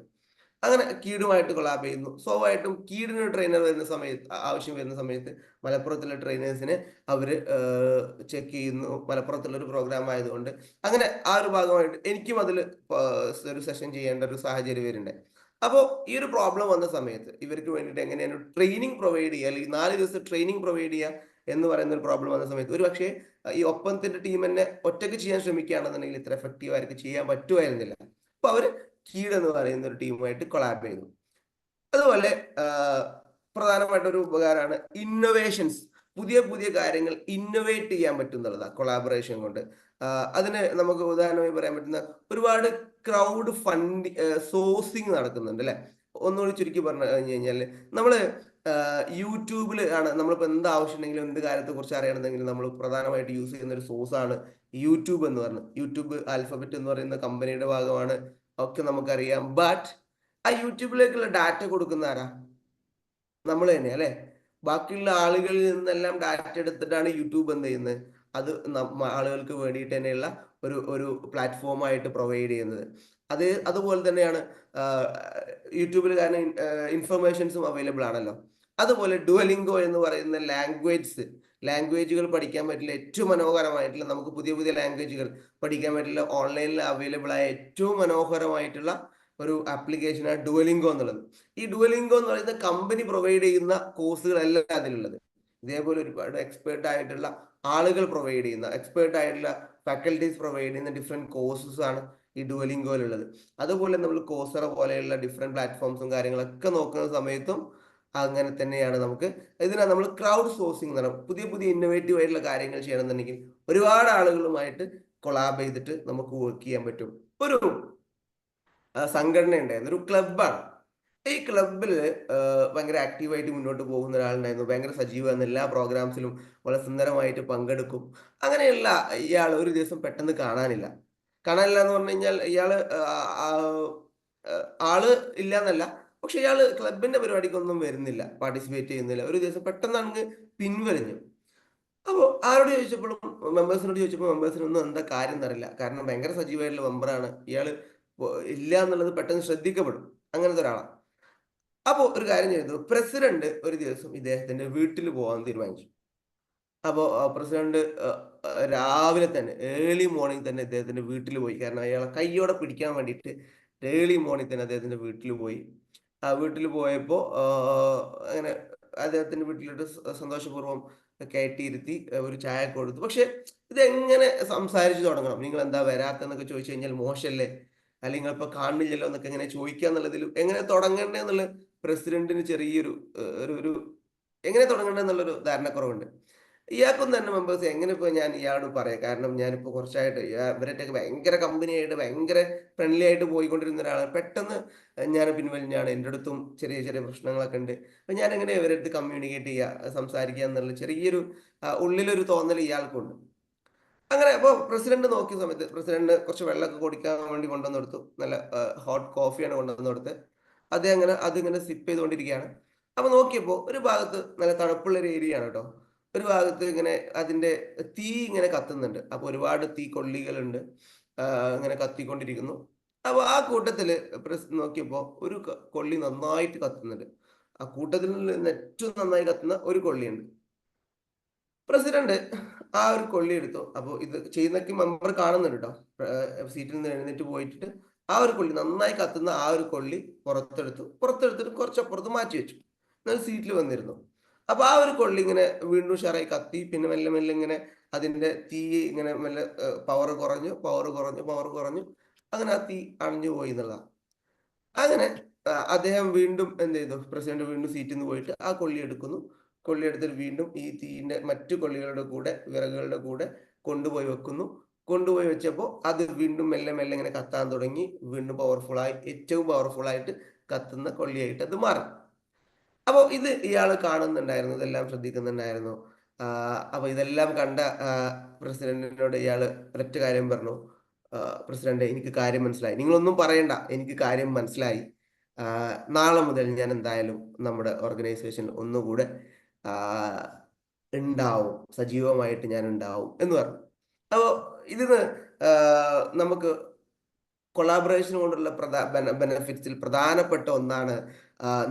അങ്ങനെ കീഡുമായിട്ട് കൊളാബ് ചെയ്യുന്നു. സ്വാഭാവികമായിട്ടും കീഡിന് ട്രെയിനർ ആവശ്യം വരുന്ന സമയത്ത് മലപ്പുറത്തുള്ള ട്രെയിനേഴ്സിനെ അവർ ചെക്ക് ചെയ്യുന്നു. മലപ്പുറത്തുള്ള ഒരു പ്രോഗ്രാം ആയതുകൊണ്ട് അങ്ങനെ ആ ഒരു ഭാഗമായിട്ട് എനിക്കും അതിൽ ഒരു സെഷൻ ചെയ്യേണ്ട ഒരു സാഹചര്യം വരുന്നുണ്ട്. അപ്പോൾ ഈ ഒരു പ്രോബ്ലം വന്ന സമയത്ത് ഇവർക്ക് വേണ്ടിയിട്ട് എങ്ങനെയാണ് ട്രെയിനിങ് പ്രൊവൈഡ് ചെയ്യുക, അല്ലെങ്കിൽ 4 ദിവസത്തെ ട്രെയിനിങ് പ്രൊവൈഡ് ചെയ്യുക എന്ന് പറയുന്ന ഒരു പ്രോബ്ലം വന്ന സമയത്ത് ഒരു പക്ഷേ ഈ ഒപ്പത്തിന്റെ ടീം തന്നെ ഒറ്റയ്ക്ക് ചെയ്യാൻ ശ്രമിക്കുകയാണെന്നുണ്ടെങ്കിൽ ഇത്ര എഫക്റ്റീവ് ആയിരിക്കും ചെയ്യാൻ പറ്റുമായിരുന്നില്ല. അപ്പൊ അവര് കീഡ് എന്ന് പറയുന്ന ഒരു ടീമുമായിട്ട് കൊളാബ് ചെയ്തു. അതുപോലെ പ്രധാനമായിട്ടൊരു ഉപകാരമാണ് ഇന്നോവേഷൻസ്. പുതിയ കാര്യങ്ങൾ ഇന്നോവേറ്റ് ചെയ്യാൻ പറ്റുന്നതാണ് കൊളാബറേഷൻ കൊണ്ട്. അതിന് നമുക്ക് ഉദാഹരണമായി പറയാൻ പറ്റുന്ന ഒരുപാട് ക്രൗഡ് ഫണ്ട് സോഴ്സിങ് നടക്കുന്നുണ്ട് അല്ലെ. ഒന്നുകൂടി ചുരുക്കി പറഞ്ഞു കഴിഞ്ഞാൽ നമ്മള് യൂട്യൂബിൽ ആണ് നമ്മളിപ്പോൾ എന്ത് ആവശ്യമുണ്ടെങ്കിലും എന്ത് കാര്യത്തെ കുറിച്ച് അറിയണമെന്നെങ്കിലും നമ്മൾ പ്രധാനമായിട്ട് യൂസ് ചെയ്യുന്ന ഒരു സോഴ്സാണ് യൂട്യൂബ് എന്ന് പറയുന്നത്. യൂട്യൂബ് ആൽഫബറ്റ് എന്ന് പറയുന്ന കമ്പനിയുടെ ഭാഗമാണ് ഒക്കെ നമുക്കറിയാം. ബട്ട് ആ യൂട്യൂബിലേക്കുള്ള ഡാറ്റ കൊടുക്കുന്ന ആരാ? നമ്മൾ തന്നെ അല്ലെ. ബാക്കിയുള്ള ആളുകളിൽ നിന്നെല്ലാം ഡാറ്റ എടുത്തിട്ടാണ് യൂട്യൂബ് എന്ത് ചെയ്യുന്നത്, അത് ആളുകൾക്ക് വേണ്ടിയിട്ട് തന്നെയുള്ള ഒരു പ്ലാറ്റ്ഫോമായിട്ട് പ്രൊവൈഡ് ചെയ്യുന്നത്. അതുപോലെ തന്നെയാണ് യൂട്യൂബിൽ, കാരണം ഇൻഫർമേഷൻസും അവൈലബിൾ ആണല്ലോ. അതുപോലെ ഡുവലിംഗോ എന്ന് പറയുന്ന ലാംഗ്വേജുകൾ പഠിക്കാൻ പറ്റില്ല ഏറ്റവും മനോഹരമായിട്ടുള്ള, നമുക്ക് പുതിയ ലാംഗ്വേജുകൾ പഠിക്കാൻ പറ്റില്ല ഓൺലൈനിൽ അവൈലബിൾ ആയ ഏറ്റവും മനോഹരമായിട്ടുള്ള ഒരു ആപ്ലിക്കേഷനാണ് ഡുവലിംഗോ എന്നുള്ളത്. ഈ ഡുവലിംഗോ എന്ന് പറയുന്ന കമ്പനി പ്രൊവൈഡ് ചെയ്യുന്ന കോഴ്സുകളല്ല അതിലുള്ളത്. ഇതേപോലെ ഒരുപാട് എക്സ്പേർട്ട് ആയിട്ടുള്ള ആളുകൾ പ്രൊവൈഡ് ചെയ്യുന്ന, എക്സ്പേർട്ട് ആയിട്ടുള്ള ഫാക്കൽറ്റീസ് പ്രൊവൈഡ് ചെയ്യുന്ന ഡിഫറെന്റ് കോഴ്സസ് ആണ് ഈ ഡുവലിംഗോയിലുള്ളത്. അതുപോലെ നമ്മൾ കോഴ്സറ പോലെയുള്ള ഡിഫറെന്റ് പ്ലാറ്റ്ഫോംസും കാര്യങ്ങളൊക്കെ നോക്കുന്ന സമയത്തും അങ്ങനെ തന്നെയാണ്. നമുക്ക് നമ്മൾ ക്രൗഡ് സോഴ്സിങ് എന്ന് പറയുന്നത് പുതിയ ഇന്നോവേറ്റീവ് ആയിട്ടുള്ള കാര്യങ്ങൾ ചെയ്യണമെന്നുണ്ടെങ്കിൽ ഒരുപാട് ആളുകളുമായിട്ട് കൊളാബ് ചെയ്തിട്ട് നമുക്ക് വർക്ക് ചെയ്യാൻ പറ്റും. ഒരു സംഘടന ഉണ്ടായിരുന്നു, ഒരു ക്ലബ്ബാണ്. ഈ ക്ലബിൽ ഭയങ്കര ആക്റ്റീവായിട്ട് മുന്നോട്ട് പോകുന്ന ഒരാളുണ്ടായിരുന്നു. ഭയങ്കര സജീവമാണ്, എല്ലാ പ്രോഗ്രാംസിലും വളരെ സുന്ദരമായിട്ട് പങ്കെടുക്കും. അങ്ങനെയുള്ള ഇയാൾ ഒരു ദിവസം പെട്ടെന്ന് കാണാനില്ല എന്ന് പറഞ്ഞു കഴിഞ്ഞാൽ ഇയാള് ആള് ഇല്ല എന്നല്ല, പക്ഷെ ഇയാള് ക്ലബിന്റെ പരിപാടിക്കൊന്നും വരുന്നില്ല, പാർട്ടിസിപ്പേറ്റ് ചെയ്യുന്നില്ല. ഒരു ദിവസം പെട്ടെന്ന് അങ്ങ് പിൻവലിഞ്ഞു. അപ്പോൾ ആരോട് ചോദിച്ചപ്പോഴും, മെമ്പേഴ്സിനോട് ചോദിച്ചപ്പോൾ മെമ്പേഴ്സിനൊന്നും എന്താ കാര്യം എന്നറിയില്ല. കാരണം ഭയങ്കര സജീവമായിട്ടുള്ള മെമ്പറാണ് ഇയാള്, ഇല്ല എന്നുള്ളത് പെട്ടെന്ന് ശ്രദ്ധിക്കപ്പെടും. അങ്ങനത്തെ ഒരാളാണ്. അപ്പോൾ ഒരു കാര്യം ചെയ്തു, പ്രസിഡന്റ് ഒരു ദിവസം ഇദ്ദേഹത്തിന്റെ വീട്ടിൽ പോകാൻ തീരുമാനിച്ചു. അപ്പോൾ പ്രസിഡന്റ് രാവിലെ തന്നെ ഏർലി മോർണിംഗ് തന്നെ ഇദ്ദേഹത്തിന്റെ വീട്ടിൽ പോയി. കാരണം അയാളെ കയ്യോടെ പിടിക്കാൻ വേണ്ടിയിട്ട് ഏർലി മോർണിംഗ് തന്നെ അദ്ദേഹത്തിന്റെ വീട്ടിൽ പോയി. ആ വീട്ടിൽ പോയപ്പോൾ അങ്ങനെ അദ്ദേഹത്തിന്റെ വീട്ടിലിട്ട് സന്തോഷപൂർവ്വം കയറ്റിയിരുത്തി ഒരു ചായ കൊടുത്തു. പക്ഷെ ഇതെങ്ങനെ സംസാരിച്ചു തുടങ്ങണം, നിങ്ങൾ എന്താ വരാത്തെന്നൊക്കെ ചോദിച്ചു കഴിഞ്ഞാൽ മോശമല്ലേ, അല്ലെങ്കിൽ ഇപ്പൊ കാണുന്നില്ലല്ലോ എന്നൊക്കെ എങ്ങനെ ചോദിക്കുക എന്നുള്ളതിൽ എങ്ങനെ തുടങ്ങണ്ടേ എന്നുള്ള പ്രസിഡന്റിന് ചെറിയൊരു ഒരു എങ്ങനെ തുടങ്ങണം എന്നുള്ളൊരു ധാരണക്കുറവുണ്ട്. ഇയാൾക്കൊന്നും തന്നെ മെമ്പേഴ്സ് എങ്ങനെ ഇപ്പോൾ ഞാൻ ഇയാളോട് പറയാം. കാരണം ഞാനിപ്പോൾ കുറച്ചായിട്ട് ഇവരായിട്ടൊക്കെ ഭയങ്കര കമ്പനിയായിട്ട് ഭയങ്കര ഫ്രണ്ട്ലി ആയിട്ട് പോയിക്കൊണ്ടിരുന്ന ഒരാളാണ്. പെട്ടെന്ന് ഞാൻ പിൻവലിഞ്ഞാണ്. എൻ്റെ അടുത്തും ചെറിയ ചെറിയ പ്രശ്നങ്ങളൊക്കെ ഉണ്ട്. അപ്പം ഞാൻ എങ്ങനെ ഇവരടുത്ത് കമ്മ്യൂണിക്കേറ്റ് ചെയ്യുക, സംസാരിക്കുക എന്നുള്ള ചെറിയൊരു ഉള്ളിലൊരു തോന്നൽ ഇയാൾക്കുണ്ട്. അങ്ങനെ അപ്പോൾ പ്രസിഡന്റ് നോക്കിയ സമയത്ത് പ്രസിഡന്റ് കുറച്ച് വെള്ളമൊക്കെ കുടിക്കാൻ വേണ്ടി കൊണ്ടുവന്ന് കൊടുത്തു. നല്ല ഹോട്ട് കോഫിയാണ് കൊണ്ടുവന്ന് കൊടുത്തത്. അദ്ദേഹം അങ്ങനെ അതിങ്ങനെ സിപ്പ് ചെയ്തുകൊണ്ടിരിക്കുകയാണ്. അപ്പോൾ നോക്കിയപ്പോൾ ഒരു ഭാഗത്ത് നല്ല തണുപ്പുള്ള ഒരു ഏരിയ ആണ് കേട്ടോ. ഒരു ഭാഗത്ത് ഇങ്ങനെ അതിന്റെ തീ ഇങ്ങനെ കത്തുന്നുണ്ട്. അപ്പോൾ ഒരുപാട് തീ കൊള്ളികളുണ്ട്. ഇങ്ങനെ കത്തിക്കൊണ്ടിരിക്കുന്നു. അപ്പോൾ ആ കൂട്ടത്തിൽ നോക്കിയപ്പോൾ ഒരു കൊള്ളി നന്നായിട്ട് കത്തുന്നുണ്ട്. ആ കൂട്ടത്തിൽ നിന്ന് ഏറ്റവും നന്നായി കത്തുന്ന ഒരു കൊള്ളിയുണ്ട്. പ്രസിഡന്റ് ആ ഒരു കൊള്ളി എടുത്തു. അപ്പോൾ ഇത് ചെയ്യുന്നൊക്കെ മെമ്പർ കാണുന്നുണ്ട് കേട്ടോ. സീറ്റിൽ നിന്ന് എഴുന്നേറ്റ് പോയിട്ട് ആ ഒരു കൊള്ളി നന്നായി കത്തുന്ന ആ ഒരു കൊള്ളി പുറത്തെടുത്തിട്ട് കുറച്ചപ്പുറത്ത് മാറ്റി വെച്ചു. എന്നാൽ സീറ്റിൽ വന്നിരുന്നു. അപ്പൊ ആ ഒരു കൊള്ളി ഇങ്ങനെ വീണ്ടും ഉഷാറായി കത്തി. പിന്നെ മെല്ലെ മെല്ലെ ഇങ്ങനെ അതിന്റെ തീ ഇങ്ങനെ മെല്ലെ പവർ കുറഞ്ഞു അങ്ങനെ ആ തീ അണഞ്ഞു പോയി എന്നുള്ളതാണ്. അങ്ങനെ അദ്ദേഹം വീണ്ടും എന്ത് ചെയ്തു? പ്രസിഡന്റ് വീണ്ടും സീറ്റിൽ നിന്ന് പോയിട്ട് ആ കൊള്ളി എടുക്കുന്നു. കൊള്ളി എടുത്തിട്ട് വീണ്ടും ഈ തീയിന്റെ മറ്റു കൊള്ളികളുടെ കൂടെ വിറകുകളുടെ കൂടെ കൊണ്ടുപോയി വെക്കുന്നു. കൊണ്ടുപോയി വെച്ചപ്പോൾ അത് വീണ്ടും മെല്ലെ മെല്ലെ ഇങ്ങനെ കത്താൻ തുടങ്ങി. വീണ്ടും ഏറ്റവും പവർഫുൾ ആയിട്ട് കത്തുന്ന കൊള്ളിയായിട്ട് അത് മാറി. അപ്പോൾ ഇത് ഇയാൾ കാണുന്നുണ്ടായിരുന്നു, ഇതെല്ലാം ശ്രദ്ധിക്കുന്നുണ്ടായിരുന്നു. അപ്പൊ ഇതെല്ലാം കണ്ട പ്രസിഡന്റിനോട് ഇയാൾ ഒരൊറ്റ കാര്യം പറഞ്ഞു. പ്രസിഡന്റ്, എനിക്ക് കാര്യം മനസ്സിലായി. നിങ്ങളൊന്നും പറയണ്ട, എനിക്ക് കാര്യം മനസ്സിലായി. നാളെ മുതൽ ഞാൻ എന്തായാലും നമ്മുടെ ഓർഗനൈസേഷൻ ഒന്നുകൂടെ ഉണ്ടാവും, സജീവമായിട്ട് ഞാൻ ഉണ്ടാവും എന്ന് പറഞ്ഞു. അപ്പോൾ ഇതിന് നമുക്ക് കൊളാബറേഷൻ കൊണ്ടുള്ള ബെനഫിറ്റ്സിൽ പ്രധാനപ്പെട്ട ഒന്നാണ്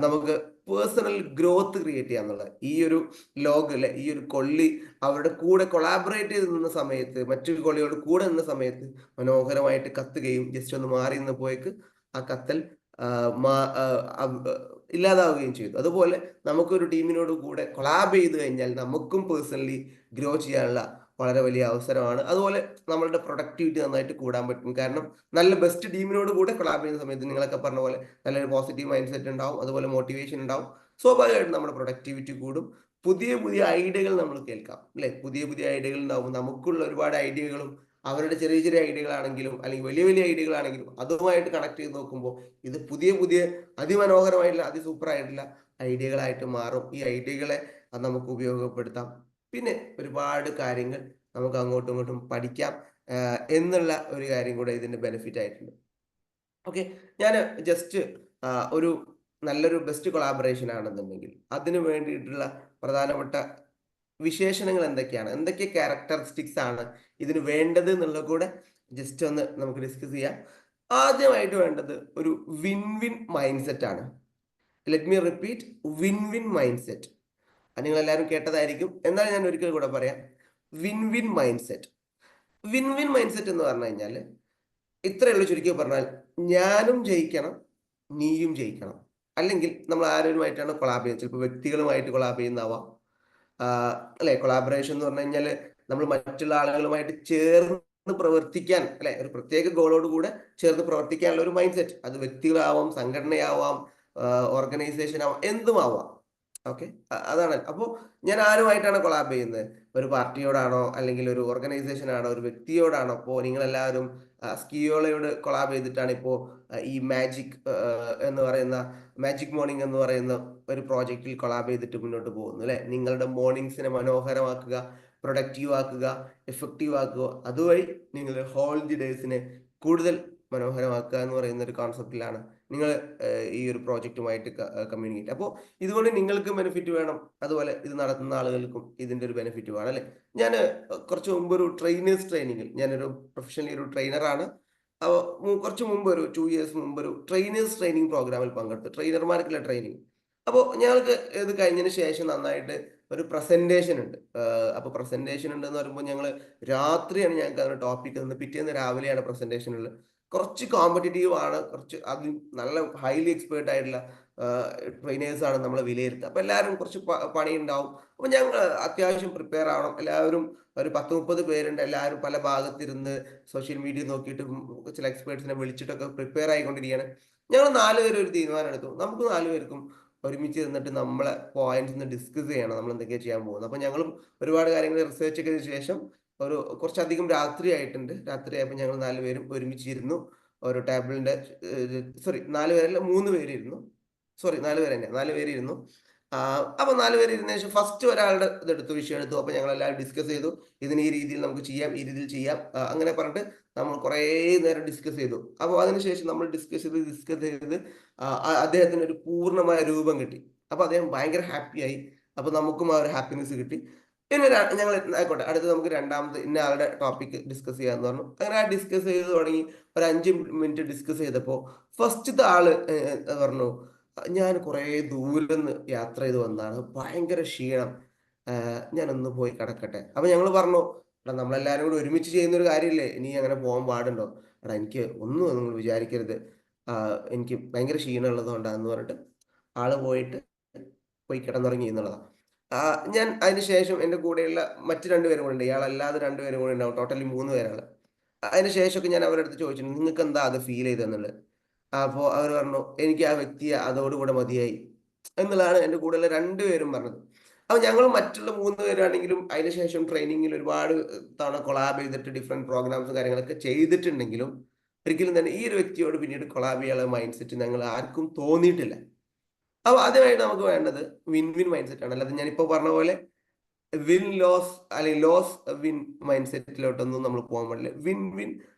നമുക്ക് പേഴ്സണൽ ഗ്രോത്ത് ക്രിയേറ്റ് ചെയ്യുക എന്നുള്ളത്. ഈ ഒരു ലോഗില് ഈ ഒരു കൊള്ളി അവരുടെ കൂടെ കൊളാബറേറ്റ് ചെയ്ത് നിന്ന സമയത്ത്, മറ്റൊരു കൊള്ളിയോട് കൂടെ നിന്ന സമയത്ത് മനോഹരമായിട്ട് കത്തുകയും ജസ്റ്റ് ഒന്ന് മാറി നിന്ന് പോയേക്ക് ആ കത്തൽ ഇല്ലാതാവുകയും ചെയ്തു. അതുപോലെ നമുക്കൊരു ടീമിനോട് കൂടെ കൊളാബ് ചെയ്ത് കഴിഞ്ഞാൽ നമുക്കും പേഴ്സണലി ഗ്രോ ചെയ്യാനുള്ള വളരെ വലിയ അവസരമാണ്. അതുപോലെ നമ്മളുടെ പ്രൊഡക്ടിവിറ്റി നന്നായിട്ട് കൂടാൻ പറ്റും. കാരണം നല്ല ബെസ്റ്റ് ടീമിനോട് കൂടെ കൊളാബ് ചെയ്യുന്ന സമയത്ത് നിങ്ങളൊക്കെ പറഞ്ഞ പോലെ നല്ലൊരു പോസിറ്റീവ് മൈൻഡ് സെറ്റ് ഉണ്ടാവും, അതുപോലെ മോട്ടിവേഷൻ ഉണ്ടാവും. സ്വാഭാവികമായിട്ടും നമ്മുടെ പ്രൊഡക്ടിവിറ്റി കൂടും. പുതിയ പുതിയ ഐഡിയകൾ നമ്മൾ കേൾക്കാം, അല്ലെ? പുതിയ പുതിയ ഐഡിയകൾ ഉണ്ടാവും. നമുക്കുള്ള ഒരുപാട് ഐഡിയകളും അവരുടെ ചെറിയ ചെറിയ ഐഡിയകളാണെങ്കിലും അല്ലെങ്കിൽ വലിയ വലിയ ഐഡിയകളാണെങ്കിലും അതുമായിട്ട് കണക്ട് ചെയ്ത് നോക്കുമ്പോൾ ഇത് പുതിയ പുതിയ അതിമനോഹരമായിട്ടുള്ള അതിസൂപ്പർ ആയിട്ടുള്ള ഐഡിയകളായിട്ട് മാറും. ഈ ഐഡിയകളെ നമുക്ക് ഉപയോഗപ്പെടുത്താം. പിന്നെ ഒരുപാട് കാര്യങ്ങൾ നമുക്ക് അങ്ങോട്ടും ഇങ്ങോട്ടും പഠിക്കാം എന്നുള്ള ഒരു കാര്യം കൂടെ ഇതിന്റെ ബെനിഫിറ്റ് ആയിട്ടുണ്ട്. ഓക്കെ, ഞാൻ ജസ്റ്റ് ഒരു നല്ലൊരു ബെസ്റ്റ് കൊളാബറേഷൻ ആണെന്നുണ്ടെങ്കിൽ അതിന് വേണ്ടിയിട്ടുള്ള പ്രധാനപ്പെട്ട വിശേഷണങ്ങൾ എന്തൊക്കെയാണ്, എന്തൊക്കെ ക്യാരക്ടറിസ്റ്റിക്സ് ആണ് ഇതിന് വേണ്ടത് എന്നുള്ളത് കൂടെ ജസ്റ്റ് ഒന്ന് നമുക്ക് ഡിസ്കസ് ചെയ്യാം. ആദ്യമായിട്ട് വേണ്ടത് ഒരു വിൻ വിൻ മൈൻഡ് സെറ്റ് ആണ്. Let me repeat, win win mind set. നിങ്ങൾ എല്ലാവരും കേട്ടതായിരിക്കും, എന്നാൽ ഞാൻ ഒരിക്കൽ കൂടെ പറയാം. Win win mind set. Win win mind set എന്ന് പറഞ്ഞു കഴിഞ്ഞാൽ ഇത്രയുള്ള ചുരുക്കി പറഞ്ഞാൽ, ഞാനും ജയിക്കണം, നീയും ജയിക്കണം. അല്ലെങ്കിൽ നമ്മൾ ആരോരുമായിട്ടാണ് കൊളാബ് ചെയ്യുന്നത്, ചിലപ്പോൾ വ്യക്തികളുമായിട്ട് കൊളാബ് ചെയ്യുന്നതാവാം, അല്ലെ? കൊളാബറേഷൻ എന്ന് പറഞ്ഞു കഴിഞ്ഞാൽ നമ്മൾ മറ്റുള്ള ആളുകളുമായിട്ട് ചേർന്ന് പ്രവർത്തിക്കാൻ, അല്ലെ, ഒരു പ്രത്യേക ഗോളോട് കൂടെ ചേർന്ന് പ്രവർത്തിക്കാനുള്ള ഒരു മൈൻഡ് സെറ്റ്. അത് വ്യക്തികളാവാം, സംഘടനയാവാം, ഓർഗനൈസേഷൻ ആവാം, എന്തുമാവാം. ഓക്കെ, അതാണ്. അപ്പോൾ ഞാൻ ആരുമായിട്ടാണ് കൊളാബ് ചെയ്യുന്നത്? ഒരു പാർട്ടിയോടാണോ, അല്ലെങ്കിൽ ഒരു ഓർഗനൈസേഷൻ ആണോ, ഒരു വ്യക്തിയോടാണോ? ഇപ്പോൾ നിങ്ങളെല്ലാവരും സ്കിയോളയോട് കൊളാബ് ചെയ്തിട്ടാണ് ഇപ്പോൾ ഈ മാജിക് മോർണിംഗ് എന്ന് പറയുന്ന ഒരു പ്രോജക്റ്റിൽ കൊളാബ് ചെയ്തിട്ട് മുന്നോട്ട് പോകുന്നു, അല്ലെ? നിങ്ങളുടെ മോർണിംഗ്സിനെ മനോഹരമാക്കുക, പ്രൊഡക്റ്റീവ് ആക്കുക, എഫക്റ്റീവ് ആക്കുക, അതുവഴി നിങ്ങളുടെ ഹോൾ ദി ഡേയ്സിനെ കൂടുതൽ മനോഹരമാക്കുക എന്ന് പറയുന്ന ഒരു കോൺസെപ്റ്റിലാണ് നിങ്ങൾ ഈ ഒരു പ്രോജക്റ്റുമായിട്ട് കമ്മ്യൂണിക്കേറ്റ്. അപ്പോൾ ഇതുകൊണ്ട് നിങ്ങൾക്കും ബെനിഫിറ്റ് വേണം, അതുപോലെ ഇത് നടത്തുന്ന ആളുകൾക്കും ഇതിൻ്റെ ഒരു ബെനിഫിറ്റ് വേണം, അല്ലേ? ഞാൻ കുറച്ച് മുമ്പ് ഒരു ട്രെയിനേഴ്സ് ട്രെയിനിങ്ങിൽ, ഞാനൊരു പ്രൊഫഷണലി ഒരു ട്രെയിനറാണ്. അപ്പോൾ കുറച്ച് മുമ്പ് ഒരു 2 years മുമ്പ് ഒരു ട്രെയിനേഴ്സ് ട്രെയിനിങ് പ്രോഗ്രാമിൽ പങ്കെടുത്തു, ട്രെയിനർമാർക്കുള്ള ട്രെയിനിങ്. അപ്പോൾ ഞങ്ങൾക്ക് ഇത് കഴിഞ്ഞതിന് ശേഷം നന്നായിട്ട് ഒരു പ്രസന്റേഷൻ ഉണ്ട്. അപ്പോൾ പ്രസന്റേഷൻ ഉണ്ടെന്ന് പറയുമ്പോൾ ഞങ്ങൾ രാത്രിയാണ് ഞങ്ങൾക്ക് അതിന് ടോപ്പിക് തന്നത്, പിറ്റേന്ന് രാവിലെയാണ് പ്രസന്റേഷൻ ഉള്ളത്. കുറച്ച് കോമ്പറ്റീറ്റീവ് ആണ്, കുറച്ച് അത് നല്ല ഹൈലി എക്സ്പേർട്ട് ആയിട്ടുള്ള ട്രെയിനേഴ്സ് ആണ് നമ്മളെ വിലയിരുത്തുക. അപ്പോൾ എല്ലാവരും കുറച്ച് പണി ഉണ്ടാവും. അപ്പോൾ ഞങ്ങൾ അത്യാവശ്യം പ്രിപ്പയർ ആവണം. എല്ലാവരും ഒരു 10-30 പേരുണ്ട്. എല്ലാവരും പല ഭാഗത്തിരുന്ന് സോഷ്യൽ മീഡിയ നോക്കിയിട്ട് ചില എക്സ്പേർട്സിനെ വിളിച്ചിട്ടൊക്കെ പ്രിപ്പയർ ആയിക്കൊണ്ടിരിക്കുകയാണ്. ഞങ്ങൾ 4 പേര് ഒരു തീരുമാനം എടുത്തു. നമുക്ക് 4 പേർക്കും ഒരുമിച്ച് നിന്നിട്ട് നമ്മളെ പോയിന്റ്സ് ഡിസ്കസ് ചെയ്യണം, നമ്മൾ എന്തൊക്കെയാണ് ചെയ്യാൻ പോകുന്നത്. അപ്പൊ ഞങ്ങളും ഒരുപാട് കാര്യങ്ങൾ റിസർച്ച് ഒക്കെ ചെയ്തതിനു ശേഷം കുറച്ചധികം രാത്രി ആയിട്ടുണ്ട്. രാത്രി ആയപ്പോൾ ഞങ്ങൾ 4 പേരും ഒരുമിച്ചിരുന്നു. ഒരു ടേബിളിന്റെ സോറി 4 പേരല്ല 3 പേരിരുന്നു. സോറി 4 പേര് തന്നെ, 4 പേരിരുന്നു. അപ്പൊ 4 പേര് ഇരുന്ന ശേഷം ഫസ്റ്റ് ഒരാളുടെ ഇതെടുത്തു, വിഷയം എടുത്തു. അപ്പൊ ഞങ്ങൾ എല്ലാവരും ഡിസ്കസ് ചെയ്തു, ഇതിന് ഈ രീതിയിൽ നമുക്ക് ചെയ്യാം, ഈ രീതിയിൽ ചെയ്യാം, അങ്ങനെ പറഞ്ഞിട്ട് നമ്മൾ കുറേ നേരം ഡിസ്കസ് ചെയ്തു. അപ്പോൾ അതിനുശേഷം നമ്മൾ ഡിസ്കസ് ചെയ്ത് അദ്ദേഹത്തിന് ഒരു പൂർണ്ണമായ രൂപം കിട്ടി. അപ്പൊ അദ്ദേഹം ഭയങ്കര ഹാപ്പിയായി. അപ്പൊ നമുക്കും ആ ഒരു ഹാപ്പിനെസ് കിട്ടി. പിന്നെ ഞങ്ങൾ ആയിക്കോട്ടെ, അടുത്ത് നമുക്ക് രണ്ടാമത് ഇന്ന ആളുടെ ടോപ്പിക് ഡിസ്കസ് ചെയ്യാന്ന് പറഞ്ഞു. അങ്ങനെ ആ ഡിസ്കസ് ചെയ്ത് തുടങ്ങി. ഒരു 5 മിനിറ്റ് ഡിസ്കസ് ചെയ്തപ്പോൾ ഫസ്റ്റത്തെ ആള് പറഞ്ഞു, ഞാൻ കുറേ ദൂരം യാത്ര ചെയ്ത് വന്നതാണ്, ഭയങ്കര ക്ഷീണം, ഞാനൊന്ന് പോയി കിടക്കട്ടെ. അപ്പൊ ഞങ്ങൾ പറഞ്ഞു, എടാ നമ്മളെല്ലാരും കൂടി ഒരുമിച്ച് ചെയ്യുന്ന ഒരു കാര്യമില്ലേ, ഇനി അങ്ങനെ പോകാൻ പാടുണ്ടോ? എടാ എനിക്ക് ഒന്നും നിങ്ങൾ വിചാരിക്കരുത്, എനിക്ക് ഭയങ്കര ക്ഷീണം ഉള്ളതുകൊണ്ടാന്ന് പറഞ്ഞിട്ട് ആള് പോയി കിടന്നുറങ്ങി എന്നുള്ളതാണ്. ഞാൻ അതിനുശേഷം എൻ്റെ കൂടെയുള്ള മറ്റു 2 പേരും കൂടെ ഉണ്ട്, ഇയാളല്ലാതെ 2 പേരും കൂടെ ഉണ്ടാവും, ടോട്ടലി 3 പേരാണ്. അതിന് ശേഷമൊക്കെ ഞാൻ അവരുടെ അടുത്ത് ചോദിച്ചു, നിങ്ങൾക്ക് എന്താ അത് ഫീൽ ചെയ്തെന്നുള്ളത്. അപ്പോൾ അവർ പറഞ്ഞു, എനിക്ക് ആ വ്യക്തിയെ അതോടുകൂടെ മതിയായി എന്നുള്ളതാണ് എൻ്റെ കൂടെയുള്ള 2 പേരും പറഞ്ഞത്. അപ്പോൾ ഞങ്ങൾ മറ്റുള്ള 3 പേരാണെങ്കിലും അതിനുശേഷം ട്രെയിനിങ്ങിൽ ഒരുപാട് തവണ കൊളാബ് ചെയ്തിട്ട് ഡിഫറെൻറ്റ് പ്രോഗ്രാംസും കാര്യങ്ങളൊക്കെ ചെയ്തിട്ടുണ്ടെങ്കിലും ഒരിക്കലും തന്നെ ഈ ഒരു വ്യക്തിയോട് പിന്നീട് കൊളാബ് ചെയ്യാനുള്ള മൈൻഡ് സെറ്റ് ഞങ്ങൾ ആർക്കും തോന്നിയിട്ടില്ല. അപ്പോൾ ആദ്യമായിട്ട് നമുക്ക് വേണ്ടത് വിൻ വിൻ മൈൻഡ് സെറ്റ് ആണ്. അല്ലാതെ ഞാനിപ്പോൾ പറഞ്ഞ പോലെ വിൻ ലോസ് അല്ലെങ്കിൽ ലോസ് വിൻ മൈൻഡ് സെറ്റിലോട്ടൊന്നും നമ്മൾ പോകാൻ പാടില്ല. വിൻ വിൻ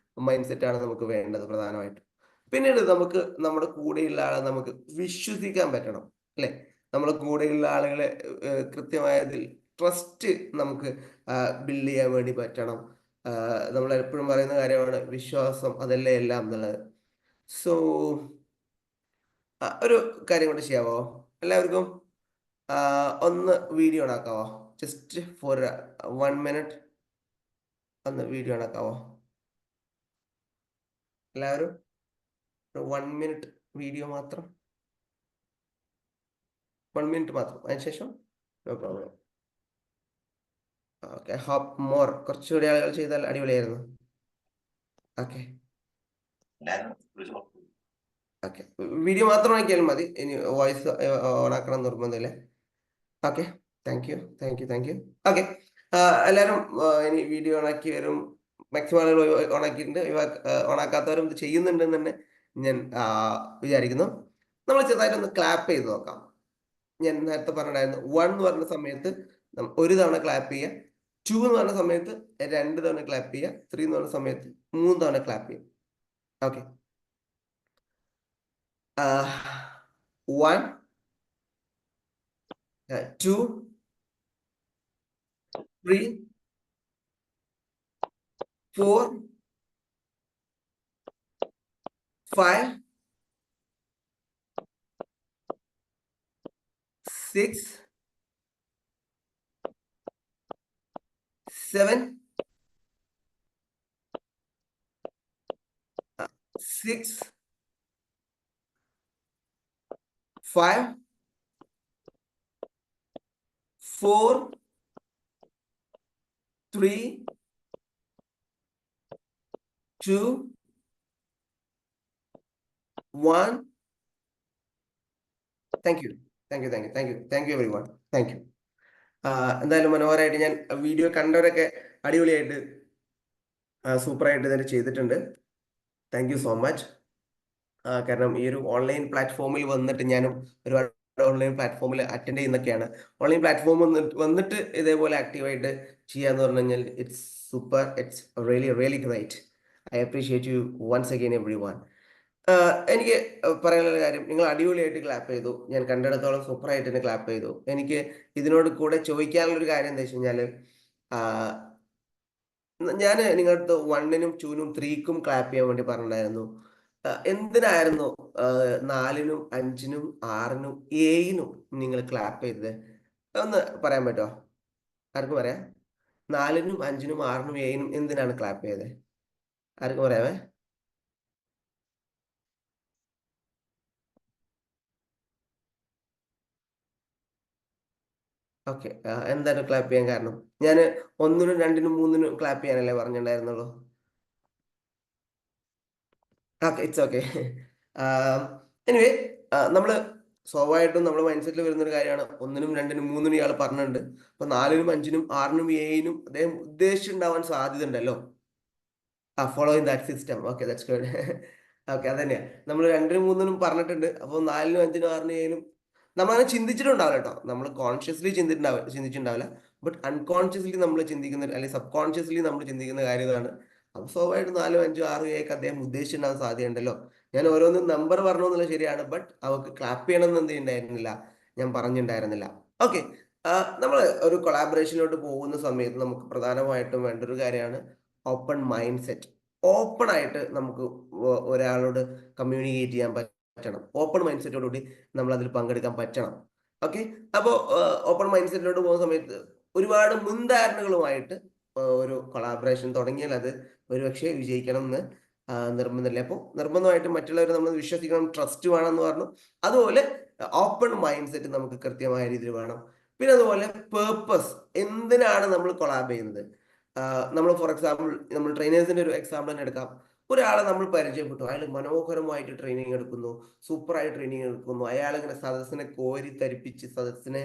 മൈൻഡ് സെറ്റ് ആണ് നമുക്ക് വേണ്ടത് പ്രധാനമായിട്ടും. പിന്നീട് നമുക്ക് നമ്മുടെ കൂടെയുള്ള ആളെ നമുക്ക് വിശ്വസിക്കാൻ പറ്റണം, അല്ലെ? നമ്മുടെ കൂടെയുള്ള ആളുകളെ കൃത്യമായതിൽ ട്രസ്റ്റ് നമുക്ക് ബിൽഡ് ചെയ്യാൻ വേണ്ടി പറ്റണം. നമ്മൾ എപ്പോഴും പറയുന്ന കാര്യമാണ് വിശ്വാസം, അതല്ലേ എല്ലാം എന്നുള്ളത്. സോ ഒരു കാര്യം കൊണ്ട് ചെയ്യാവോ എല്ലാവർക്കും? ഒന്ന് വീഡിയോ ഓണാക്കാവോ? ജസ്റ്റ് ഫോർ 1 മിനിറ്റ് ഒന്ന് വീഡിയോ ഓണാക്കാവോ എല്ലാവരും? 1 മിനിറ്റ് വീഡിയോ മാത്രം, 1 മിനിറ്റ് മാത്രം. അതിനുശേഷം no problem. Okay, hope more കുറച്ചുകൂടി ആളുകൾ ചെയ്താൽ അടിപൊളിയായിരുന്നു. ഓക്കെ ഓക്കെ, വീഡിയോ മാത്രം ആക്കിയാലും മതി, ഇനി വോയിസ് ഓണാക്കണം നിർബന്ധമില്ല. Okay, thank you. ഓക്കെ, എല്ലാവരും ഇനി വീഡിയോ ഓണാക്കി വരും. മാക്സിമം ആളുകൾ ഓണാക്കിയിട്ടുണ്ട്. ഓണാക്കാത്തവരും ഇത് ചെയ്യുന്നുണ്ടെന്ന് തന്നെ ഞാൻ വിചാരിക്കുന്നു. നമ്മൾ ചെറുതായിട്ടൊന്ന് ക്ലാപ്പ് ചെയ്ത് നോക്കാം. ഞാൻ നേരത്തെ പറഞ്ഞിട്ടുണ്ടായിരുന്നു, 1 എന്ന് പറഞ്ഞ സമയത്ത് 1 തവണ ക്ലാപ്പ് ചെയ്യുക, 2 എന്ന് പറഞ്ഞ സമയത്ത് 2 തവണ ക്ലാപ്പ് ചെയ്യുക, 3 എന്ന് പറഞ്ഞ സമയത്ത് 3 തവണ ക്ലാപ്പ് ചെയ്യുക. Okay, 1 2 3 4 5 6 7 6 5 4 3 2 1. Thank you everyone. Thank you. എന്തായാലും മനോഹരമായിട്ട് ഞാൻ വീഡിയോ കണ്ടവരൊക്കെ അടിപൊളിയായിട്ട് സൂപ്പറായിട്ട് തന്നെ ചെയ്തിട്ടുണ്ട്. Thank you so much. കാരണം ഈ ഒരു ഓൺലൈൻ പ്ലാറ്റ്ഫോമിൽ വന്നിട്ട് ഞാനും ഒരുപാട് ഓൺലൈൻ പ്ലാറ്റ്ഫോമിൽ അറ്റൻഡ് ചെയ്യുന്നൊക്കെയാണ്. ഓൺലൈൻ പ്ലാറ്റ്ഫോം വന്നിട്ട് ഇതേപോലെ ആക്റ്റീവായിട്ട് ചെയ്യാന്ന് പറഞ്ഞു കഴിഞ്ഞാൽ it's super, it's really great. I appreciate you once again everyone. എനിക്ക് പറയാനുള്ള കാര്യം, നിങ്ങൾ അടിപൊളിയായിട്ട് ക്ലാപ്പ് ചെയ്തു. ഞാൻ കണ്ടിടത്തോളം സൂപ്പറായിട്ട് തന്നെ ക്ലാപ്പ് ചെയ്തു. എനിക്ക് ഇതിനോട് കൂടെ ചോദിക്കാനുള്ളൊരു കാര്യം എന്താ വെച്ച് കഴിഞ്ഞാൽ, ഞാൻ നിങ്ങളുടെ അടുത്ത് 1-നും 2-നും 3-ക്കും ക്ലാപ്പ് ചെയ്യാൻ വേണ്ടി പറഞ്ഞിട്ടുണ്ടായിരുന്നു. എന്തിനായിരുന്നു 4-നും 5-നും 6-നും 7-നും നിങ്ങൾ ക്ലാപ്പ് ചെയ്തത്? ഒന്ന് പറയാൻ പറ്റുമോ? ആർക്കും പറയാം? 4-നും 5-നും 6-നും 7-നും എന്തിനാണ് ക്ലാപ്പ് ചെയ്തത്? ആർക്കും പറയാമേ? ഓക്കെ, എന്താണ് ക്ലാപ്പ് ചെയ്യാൻ കാരണം? ഞാൻ 1-നും 2-നും 3-നും ക്ലാപ്പ് ചെയ്യാനല്ലേ പറഞ്ഞിട്ടുണ്ടായിരുന്നുള്ളൂ. Okay, it's okay. എനിവേ, നമ്മൾ സ്വാഭാവികമായിട്ടും നമ്മുടെ മൈൻഡ് സെറ്റിൽ വരുന്ന ഒരു കാര്യമാണ്. 1നും 2നും 3നും ഇയാൾ പറഞ്ഞിട്ടുണ്ട്. അപ്പൊ 4നും 5നും 6നും 7നും അദ്ദേഹം ഉദ്ദേശിച്ചുണ്ടാവാൻ സാധ്യത ഉണ്ടല്ലോ. Following that system. Okay, that's good. Okay, അതന്നെയാ. നമ്മൾ 2നും 3നും പറഞ്ഞിട്ടുണ്ട്. അപ്പോൾ 4നും 5നും 6നും 7നും നമ്മളങ്ങനെ ചിന്തിച്ചിട്ടുണ്ടാവില്ല കേട്ടോ. നമ്മൾ കോൺഷ്യസ്ലി ചിന്തിച്ചിട്ടുണ്ടാവില്ല. ബട്ട് അൺകോൺഷ്യസ്ലി നമ്മൾ ചിന്തിക്കുന്ന അല്ലെങ്കിൽ സബ് കോൺഷ്യസ്ലി നമ്മൾ ചിന്തിക്കുന്ന കാര്യം ഇതാണ്. അപ്പൊ സ്വാഭാവികമായിട്ടും 4, 5, 6, 7 അദ്ദേഹം ഉദ്ദേശിച്ചിട്ടുണ്ടാകാൻ സാധ്യതയുണ്ടല്ലോ. ഞാൻ ഓരോന്നും നമ്പർ പറഞ്ഞു എന്നുള്ളത് ശരിയാണ്. ബട്ട് അവർക്ക് ക്ലാപ്പ് ചെയ്യണമെന്ന് എന്ത് ഉണ്ടായിരുന്നില്ല, ഞാൻ പറഞ്ഞിട്ടുണ്ടായിരുന്നില്ല. ഓക്കെ, നമ്മൾ ഒരു കൊളാബറേഷനിലോട്ട് പോകുന്ന സമയത്ത് നമുക്ക് പ്രധാനമായിട്ടും വേണ്ട ഒരു കാര്യമാണ് ഓപ്പൺ മൈൻഡ് സെറ്റ്. ഓപ്പൺ ആയിട്ട് നമുക്ക് ഒരാളോട് കമ്മ്യൂണിക്കേറ്റ് ചെയ്യാൻ പറ്റണം. ഓപ്പൺ മൈൻഡ് സെറ്റോടുകൂടി നമ്മൾ അതിൽ പങ്കെടുക്കാൻ പറ്റണം. ഓക്കെ, അപ്പോൾ ഓപ്പൺ മൈൻഡ് സെറ്റിലോട്ട് പോകുന്ന സമയത്ത് ഒരുപാട് മുൻധാരണകളുമായിട്ട് ഒരു കൊളാബറേഷൻ തുടങ്ങിയാൽ അത് ഒരുപക്ഷെ വിജയിക്കണം എന്ന് നിർബന്ധമില്ല. അപ്പോൾ നിർബന്ധമായിട്ടും മറ്റുള്ളവർ നമ്മൾ വിശ്വസിക്കണം, ട്രസ്റ്റ് വേണം എന്ന് പറഞ്ഞു. അതുപോലെ ഓപ്പൺ മൈൻഡ് സെറ്റ് നമുക്ക് കൃത്യമായ രീതിയിൽ വേണം. പിന്നെ അതുപോലെ പേർപ്പസ്, എന്തിനാണ് നമ്മൾ കൊളാബ് ചെയ്യുന്നത്. നമ്മൾ ഫോർ എക്സാമ്പിൾ നമ്മൾ ട്രെയിനേഴ്സിന്റെ ഒരു എക്സാമ്പിൾ തന്നെ എടുക്കാം. ഒരാളെ നമ്മൾ പരിചയപ്പെട്ടു, അയാൾ മനോഹരമായിട്ട് ട്രെയിനിങ് എടുക്കുന്നു, സൂപ്പറായി ട്രെയിനിങ് എടുക്കുന്നു, അയാൾ ഇങ്ങനെ സദസ്സിനെ കോരി തരിപ്പിച്ച് സദസ്സിനെ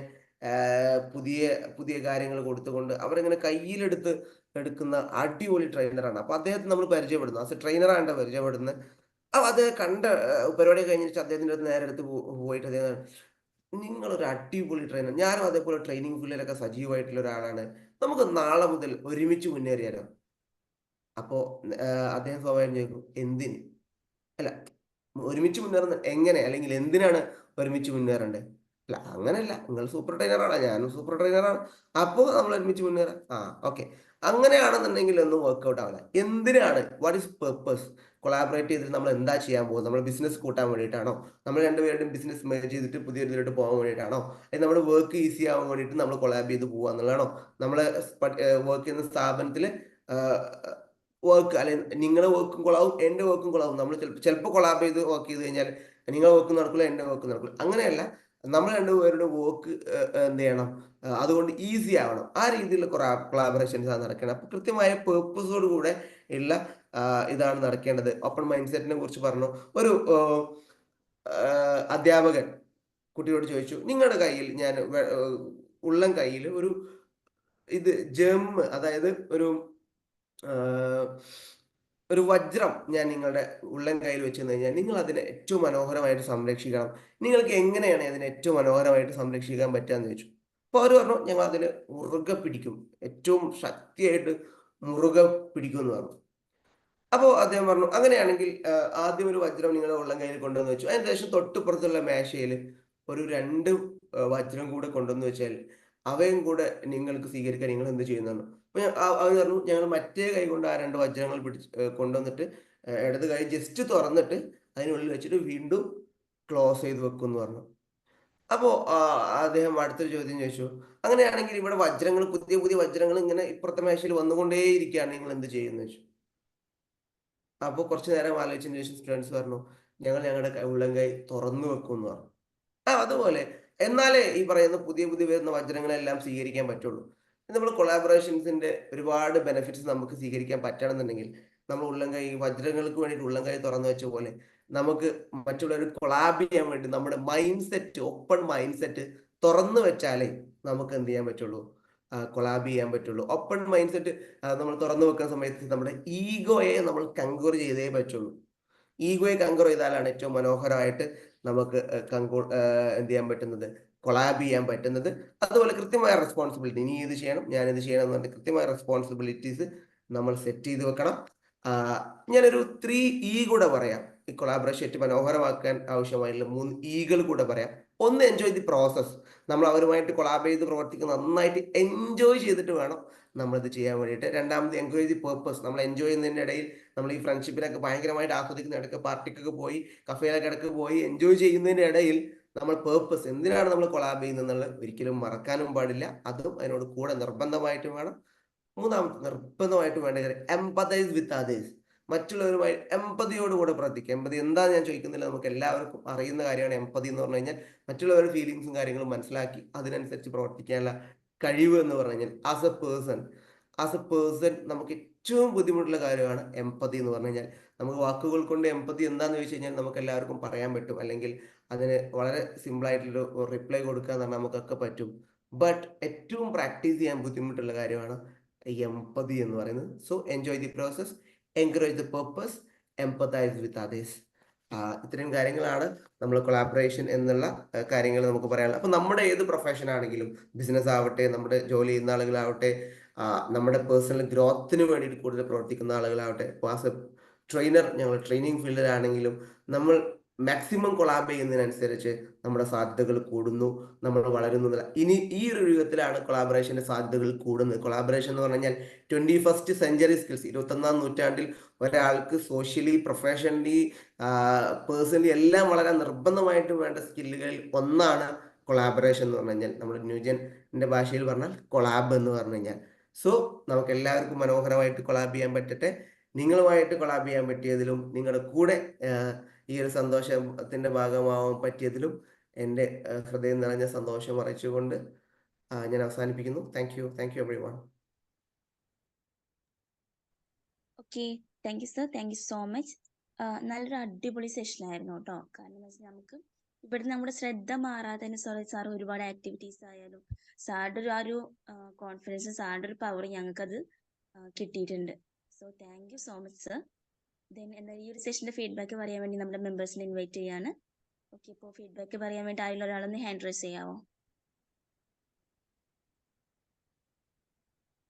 പുതിയ പുതിയ കാര്യങ്ങൾ കൊടുത്തുകൊണ്ട് അവരിങ്ങനെ കയ്യിലെടുത്ത് എടുക്കുന്ന അടിപൊളി ട്രെയിനറാണ്. അപ്പൊ അദ്ദേഹത്തെ നമ്മൾ പരിചയപ്പെടുന്നു, ആസ് എ ട്രെയിനറാണ് പരിചയപ്പെടുന്നത്. അപ്പൊ അത് കണ്ട പരിപാടി കഴിഞ്ഞിട്ട് അദ്ദേഹത്തിന്റെ അടുത്ത് നേരെ എടുത്ത് പോയിട്ട് അദ്ദേഹം, നിങ്ങളൊരു അടിപൊളി ട്രെയിനർ, ഞാനും അതേപോലെ ട്രെയിനിങ് ഫീൽഡിലൊക്കെ സജീവമായിട്ടുള്ള ഒരാളാണ്, നമുക്ക് നാളെ മുതൽ ഒരുമിച്ച് മുന്നേറിയാലോ. അപ്പോ അദ്ദേഹം സ്വാഭാവികം ചോദിക്കും, എന്തിന്? അല്ല, ഒരുമിച്ച് മുന്നേറുന്ന എങ്ങനെ, അല്ലെങ്കിൽ എന്തിനാണ് ഒരുമിച്ച് മുന്നേറേണ്ടത്? അല്ല, അങ്ങനെയല്ല, നിങ്ങൾ സൂപ്പർ ട്രെയിനറാണ്, ഞാനും സൂപ്പർ ട്രെയിനറാണ്, അപ്പോൾ നമ്മൾ ഒരുമിച്ച് മുന്നേറാം. ഓക്കെ, അങ്ങനെയാണെന്നുണ്ടെങ്കിൽ ഒന്നും വർക്ക്ഔട്ട് ആവില്ല. എന്തിനാണ്, വാട്ട് ഈസ് പർപ്പസ്? കൊളാബറേറ്റ് ചെയ്തിട്ട് നമ്മൾ എന്താ ചെയ്യാൻ പോകുന്നത്? നമ്മൾ ബിസിനസ് കൂട്ടാൻ വേണ്ടിയിട്ടാണോ? നമ്മൾ രണ്ടുപേരുടെയും ബിസിനസ് മെർജ് ചെയ്തിട്ട് പുതിയ ഇതിലോട്ട് പോകാൻ വേണ്ടിയിട്ടാണോ? അല്ലെങ്കിൽ നമ്മുടെ വർക്ക് ഈസി ആവാൻ വേണ്ടിയിട്ട് നമ്മൾ കൊളാബ് ചെയ്ത് പോകുക എന്നുള്ളതാണോ? നമ്മൾ വർക്ക് ചെയ്യുന്ന സ്ഥാപനത്തിൽ വർക്ക്, അല്ലെങ്കിൽ നിങ്ങളുടെ വർക്കും കൊള്ളാവും, എൻ്റെ വർക്കും കൊള്ളാവും. നമ്മൾ ചിലപ്പോൾ കൊളാബ് ചെയ്ത് വർക്ക് ചെയ്ത് കഴിഞ്ഞാൽ നിങ്ങളുടെ വർക്ക് നടക്കില്ല, എൻ്റെ വർക്ക് നടക്കില്ല. അങ്ങനെയല്ല, നമ്മൾ രണ്ടുപേരുടെ വർക്ക് എന്ത് ചെയ്യണം, അതുകൊണ്ട് ഈസി ആവണം. ആ രീതിയിലുള്ള കൊളാബറേഷൻസ് ആണ് നടക്കേണ്ടത്. അപ്പൊ കൃത്യമായ പേർപ്പസോട് കൂടെ ഉള്ള ഇതാണ് നടക്കേണ്ടത്. ഓപ്പൺ മൈൻഡ് സെറ്റിനെ കുറിച്ച് പറഞ്ഞു. ഒരു അധ്യാപകൻ കുട്ടിയോട് ചോദിച്ചു, നിങ്ങളുടെ കയ്യിൽ ഞാൻ ഉള്ളം കയ്യിൽ ഒരു ഇത് അതായത് ഒരു വജ്രം ഞാൻ നിങ്ങളുടെ ഉള്ളം കയ്യിൽ വെച്ച് കഴിഞ്ഞാൽ നിങ്ങൾ അതിനെ ഏറ്റവും മനോഹരമായിട്ട് സംരക്ഷിക്കണം. നിങ്ങൾക്ക് എങ്ങനെയാണ് അതിനെ ഏറ്റവും മനോഹരമായിട്ട് സംരക്ഷിക്കാൻ പറ്റുകയെന്ന് ചോദിച്ചു. അപ്പോൾ അവർ പറഞ്ഞു, ഞങ്ങൾ അതിന് മുറുകെ പിടിക്കും, ഏറ്റവും ശക്തിയായിട്ട് മുറുകെ പിടിക്കും എന്ന് പറഞ്ഞു. അപ്പോൾ അദ്ദേഹം പറഞ്ഞു, അങ്ങനെയാണെങ്കിൽ ആദ്യം ഒരു വജ്രം നിങ്ങളുടെ ഉള്ളം കയ്യിൽ കൊണ്ടുവന്ന് വെച്ചു. അതിന് ശേഷം തൊട്ടുപുറത്തുള്ള മേശയിൽ ഒരു 2 വജ്രം കൂടെ കൊണ്ടുവന്ന് വെച്ചാൽ അവയും കൂടെ നിങ്ങൾക്ക് സ്വീകരിക്കാൻ നിങ്ങൾ എന്ത് ചെയ്യുന്നതാണ്? അപ്പൊ അവർ പറഞ്ഞു, ഞങ്ങൾ മറ്റേ കൈ കൊണ്ട് ആ 2 വജ്രങ്ങൾ കൊണ്ടുവന്നിട്ട് ഇടത് കൈ ജസ്റ്റ് തുറന്നിട്ട് അതിനുള്ളിൽ വെച്ചിട്ട് വീണ്ടും ക്ലോസ് ചെയ്ത് വെക്കും എന്ന് പറഞ്ഞു. അപ്പോ അദ്ദേഹം അടുത്തൊരു ചോദ്യം ചോദിച്ചു, അങ്ങനെയാണെങ്കിൽ ഇവിടെ വജ്രങ്ങൾ, പുതിയ പുതിയ വജ്രങ്ങൾ ഇങ്ങനെ ഇപ്പുറത്തെ മേശയിൽ വന്നുകൊണ്ടേയിരിക്കുകയാണ്, നിങ്ങൾ എന്ത് ചെയ്യുന്നു ചോദിച്ചു. അപ്പോൾ കുറച്ചു നേരം ആലോചിച്ചതിന് ശേഷം സ്റ്റുഡൻസ് പറഞ്ഞു, ഞങ്ങൾ ഞങ്ങളുടെ ഉള്ളം കൈ തുറന്നു വെക്കും എന്ന് പറഞ്ഞു. അതുപോലെ എന്നാലേ ഈ പറയുന്ന പുതിയ പുതിയ വരുന്ന വജ്രങ്ങളെല്ലാം സ്വീകരിക്കാൻ പറ്റുള്ളൂ. നമ്മൾ കൊളാബറേഷൻസിന്റെ ഒരുപാട് ബെനിഫിറ്റ്സ് നമുക്ക് സ്വീകരിക്കാൻ പറ്റണമെന്നുണ്ടെങ്കിൽ നമ്മൾ ഉള്ളം കൈ, വജ്രങ്ങൾക്ക് വേണ്ടിയിട്ട് ഉള്ളം കൈ തുറന്നു വെച്ച പോലെ നമുക്ക് മറ്റുള്ളവർ കൊളാബ് ചെയ്യാൻ വേണ്ടി നമ്മുടെ mind set, open mind set തുറന്നു വെച്ചാലേ നമുക്ക് എന്ത് ചെയ്യാൻ പറ്റുള്ളൂ, കൊളാബ് ചെയ്യാൻ പറ്റുള്ളൂ. ഓപ്പൺ മൈൻഡ് സെറ്റ് നമ്മൾ തുറന്നു വെക്കുന്ന സമയത്ത് നമ്മുടെ ഈഗോയെ നമ്മൾ കൺക്വർ ചെയ്തേ പറ്റുള്ളൂ. ഈഗോയെ കൺക്വർ ചെയ്താലാണ് ഏറ്റവും മനോഹരമായിട്ട് നമുക്ക് എന്ത് ചെയ്യാൻ പറ്റുന്നത്, കൊളാബ് ചെയ്യാൻ പറ്റുന്നത്. അതുപോലെ കൃത്യമായ റെസ്പോൺസിബിലിറ്റി, നീ ഇത് ചെയ്യണം, ഞാൻ ഇത് ചെയ്യണം എന്ന് പറഞ്ഞിട്ട് കൃത്യമായ റെസ്പോൺസിബിലിറ്റീസ് നമ്മൾ സെറ്റ് ചെയ്ത് വെക്കണം. ഞാനൊരു 3 E കൂടെ പറയാം. ഈ കൊളാബറേഷൻ ഏറ്റവും മനോഹരമാക്കാൻ ആവശ്യമായിട്ടുള്ള 3 Eകൾ കൂടെ പറയാം. ഒന്ന്, എൻജോയ് ദി പ്രോസസ്. നമ്മൾ അവരുമായിട്ട് കൊളാബ് ചെയ്ത് പ്രവർത്തിക്കുന്ന നന്നായിട്ട് എൻജോയ് ചെയ്തിട്ട് വേണം നമ്മളിത് ചെയ്യാൻ വേണ്ടിയിട്ട്. രണ്ടാമത്, എൻജോയ് ദി പേർപ്പസ്. നമ്മൾ എൻജോയ് ചെയ്യുന്നതിൻ്റെ ഇടയിൽ നമ്മൾ ഈ ഫ്രണ്ട്ഷിപ്പിനൊക്കെ ഭയങ്കരമായിട്ട് ആസ്വദിക്കുന്ന ഇടയ്ക്ക് പാർട്ടിക്കൊക്കെ പോയി, കഫേയിലൊക്കെ ഇടയ്ക്ക് പോയി എൻജോയ് ചെയ്യുന്നതിൻ്റെ ഇടയിൽ നമ്മൾ പേർപ്പസ്, എന്തിനാണ് നമ്മൾ കൊളാബ് ചെയ്യുന്നത് ഒരിക്കലും മറക്കാനും പാടില്ല. അതും അതിനോട് കൂടെ നിർബന്ധമായിട്ടും വേണം. മൂന്നാമത്തെ നിർബന്ധമായിട്ട് വേണ്ട കാര്യം, എംപതൈസ് വിത്ത് അതേഴ്സ്. മറ്റുള്ളവരുമായി എമ്പതിയോടുകൂടെ പ്രവർത്തിക്കുക. എമ്പതി എന്താന്ന് ഞാൻ ചോദിക്കുന്നില്ല, നമുക്ക് എല്ലാവർക്കും അറിയുന്ന കാര്യമാണ്. എമ്പതി എന്ന് പറഞ്ഞു കഴിഞ്ഞാൽ മറ്റുള്ളവരുടെ ഫീലിങ്സും കാര്യങ്ങളും മനസ്സിലാക്കി അതിനനുസരിച്ച് പ്രവർത്തിക്കാനുള്ള കഴിവ് എന്ന് പറഞ്ഞു കഴിഞ്ഞാൽ ആസ് എ പേഴ്സൺ നമുക്ക് ഏറ്റവും ബുദ്ധിമുട്ടുള്ള കാര്യമാണ് എംപതി എന്ന് പറഞ്ഞു കഴിഞ്ഞാൽ. നമുക്ക് വാക്കുകൾ കൊണ്ട് എംപതി എന്താണെന്ന് ചോദിച്ചു കഴിഞ്ഞാൽ നമുക്ക് എല്ലാവർക്കും പറയാൻ പറ്റും, അല്ലെങ്കിൽ അതിന് വളരെ സിമ്പിൾ ആയിട്ടുള്ളൊരു റിപ്ലൈ കൊടുക്കുക എന്ന് പറഞ്ഞാൽ നമുക്കൊക്കെ പറ്റും. ബട്ട് ഏറ്റവും പ്രാക്ടീസ് ചെയ്യാൻ ബുദ്ധിമുട്ടുള്ള കാര്യമാണ് എംപതി എന്ന് പറയുന്നത്. So enjoy the process, encourage the purpose, empathise with others. ഇത്രയും കാര്യങ്ങളാണ് നമ്മൾ കൊളാബറേഷൻ എന്നുള്ള കാര്യങ്ങൾ നമുക്ക് പറയാനുള്ളത്. അപ്പൊ നമ്മുടെ ഏത് പ്രൊഫഷൻ ആണെങ്കിലും, ബിസിനസ് ആവട്ടെ, നമ്മുടെ ജോലി ചെയ്യുന്ന ആളുകളാവട്ടെ, നമ്മുടെ പേഴ്സണൽ ഗ്രോത്തിന് വേണ്ടിയിട്ട് കൂടുതൽ പ്രവർത്തിക്കുന്ന ആളുകളാവട്ടെ, ആസ് എ ട്രെയിനർ, ഞങ്ങൾ ട്രെയിനിങ് ഫീൽഡിലാണെങ്കിലും നമ്മൾ മാക്സിമം കൊളാബ് ചെയ്യുന്നതിനനുസരിച്ച് നമ്മുടെ സാധ്യതകൾ കൂടുന്നു, നമ്മൾ വളരുന്നു. ഇനി ഈ ഒരു യുഗത്തിലാണ് കൊളാബറേഷന്റെ സാധ്യതകൾ കൂടുന്നത്. കൊളാബറേഷൻ എന്ന് പറഞ്ഞു കഴിഞ്ഞാൽ 21st സെഞ്ചുറി സ്കിൽസ്, 21ാം നൂറ്റാണ്ടിൽ ഒരാൾക്ക് സോഷ്യലി, പ്രൊഫഷണലി, പേഴ്സണലി എല്ലാം വളരെ നിർബന്ധമായിട്ടും വേണ്ട സ്കില്ലുകളിൽ ഒന്നാണ് കൊളാബറേഷൻ എന്ന് പറഞ്ഞു കഴിഞ്ഞാൽ. നമ്മുടെ ന്യൂജന്റെ ഭാഷയിൽ പറഞ്ഞാൽ കൊളാബ് എന്ന് പറഞ്ഞു കഴിഞ്ഞാൽ. സോ നമുക്ക് എല്ലാവർക്കും മനോഹരമായിട്ട് കൊളാബ് ചെയ്യാൻ പറ്റട്ടെ. നിങ്ങളുമായിട്ട് കൊളാബ് ചെയ്യാൻ പറ്റിയതിലും, നിങ്ങളുടെ കൂടെ ഈ ഒരു സന്തോഷത്തിന്റെ ഭാഗമാവാൻ പറ്റിയതിലും എൻ്റെ ഹൃദയം നിറഞ്ഞ സന്തോഷം അറിയിച്ചുകൊണ്ട് ഞാൻ അവസാനിപ്പിക്കുന്നു. Thank you every one. Okay, thank you sir, thank you so much. നല്ലൊരു അടിപൊളി സെഷൻ ആയിരുന്നു കേട്ടോ. കാരണം എന്ന് വെച്ചാൽ നമുക്ക് ഇവിടെ നമ്മുടെ ശ്രദ്ധ മാറാതെ തന്നെ സാർ ഒരുപാട് ആക്ടിവിറ്റീസ് ആയാലും സാറിന്റെ ആ ഒരു കോൺഫിഡൻസ്, സാറിന്റെ ഒരു പവർ ഞങ്ങൾക്കത് കിട്ടിയിട്ടുണ്ട്. So thank you so much sir. Then എന്താ ഈ ഒരു സെഷന്റെ ഫീഡ്ബാക്ക് പറയാൻ വേണ്ടി നമ്മുടെ മെമ്പേഴ്സിനെ ഇൻവൈറ്റ് ചെയ്യാണ്. ഓക്കെ, ഇപ്പോൾ ഫീഡ്ബാക്ക് പറയാൻ വേണ്ടി ആയുള്ള ഒരാളൊന്ന് ഹാൻഡ് റൈസ് ചെയ്യാവോ?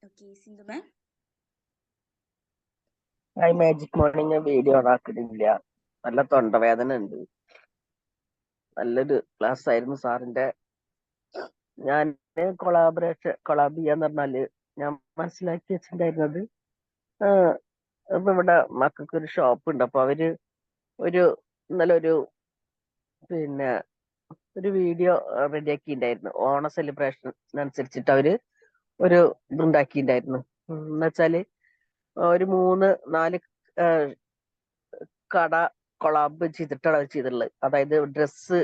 ഓക്കെ, സിന്ധു മാം. മാജിക് മോർണിംഗ് വീഡിയോ ആക്കുന്നില്ല, നല്ല തൊണ്ടവേദന ഉണ്ട്. നല്ലൊരു ക്ലാസ് ആയിരുന്നു സാറിന്റെ. ഞാൻ കൊളാബ് ചെയ്യാന്ന് പറഞ്ഞാല് ഞാൻ മനസ്സിലാക്കി വെച്ചിട്ടുണ്ടായിരുന്നത്, ഇപ്പൊ ഇവിടെ മക്കൾക്ക് ഒരു ഷോപ്പ് ഉണ്ട്. അപ്പൊ അവര് ഇന്നലെ പിന്നെ ഒരു വീഡിയോ റെഡിയാക്കിണ്ടായിരുന്നു. ഓണ സെലിബ്രേഷൻ അനുസരിച്ചിട്ട് അവര് ഒരു ഇതുണ്ടാക്കിണ്ടായിരുന്നു. എന്നുവെച്ചാല് ഒരു 3-4 കട കൊളാബ് ചെയ്തിട്ടാണ് അത് ചെയ്തിട്ടുള്ളത്. അതായത് ഡ്രസ്സ്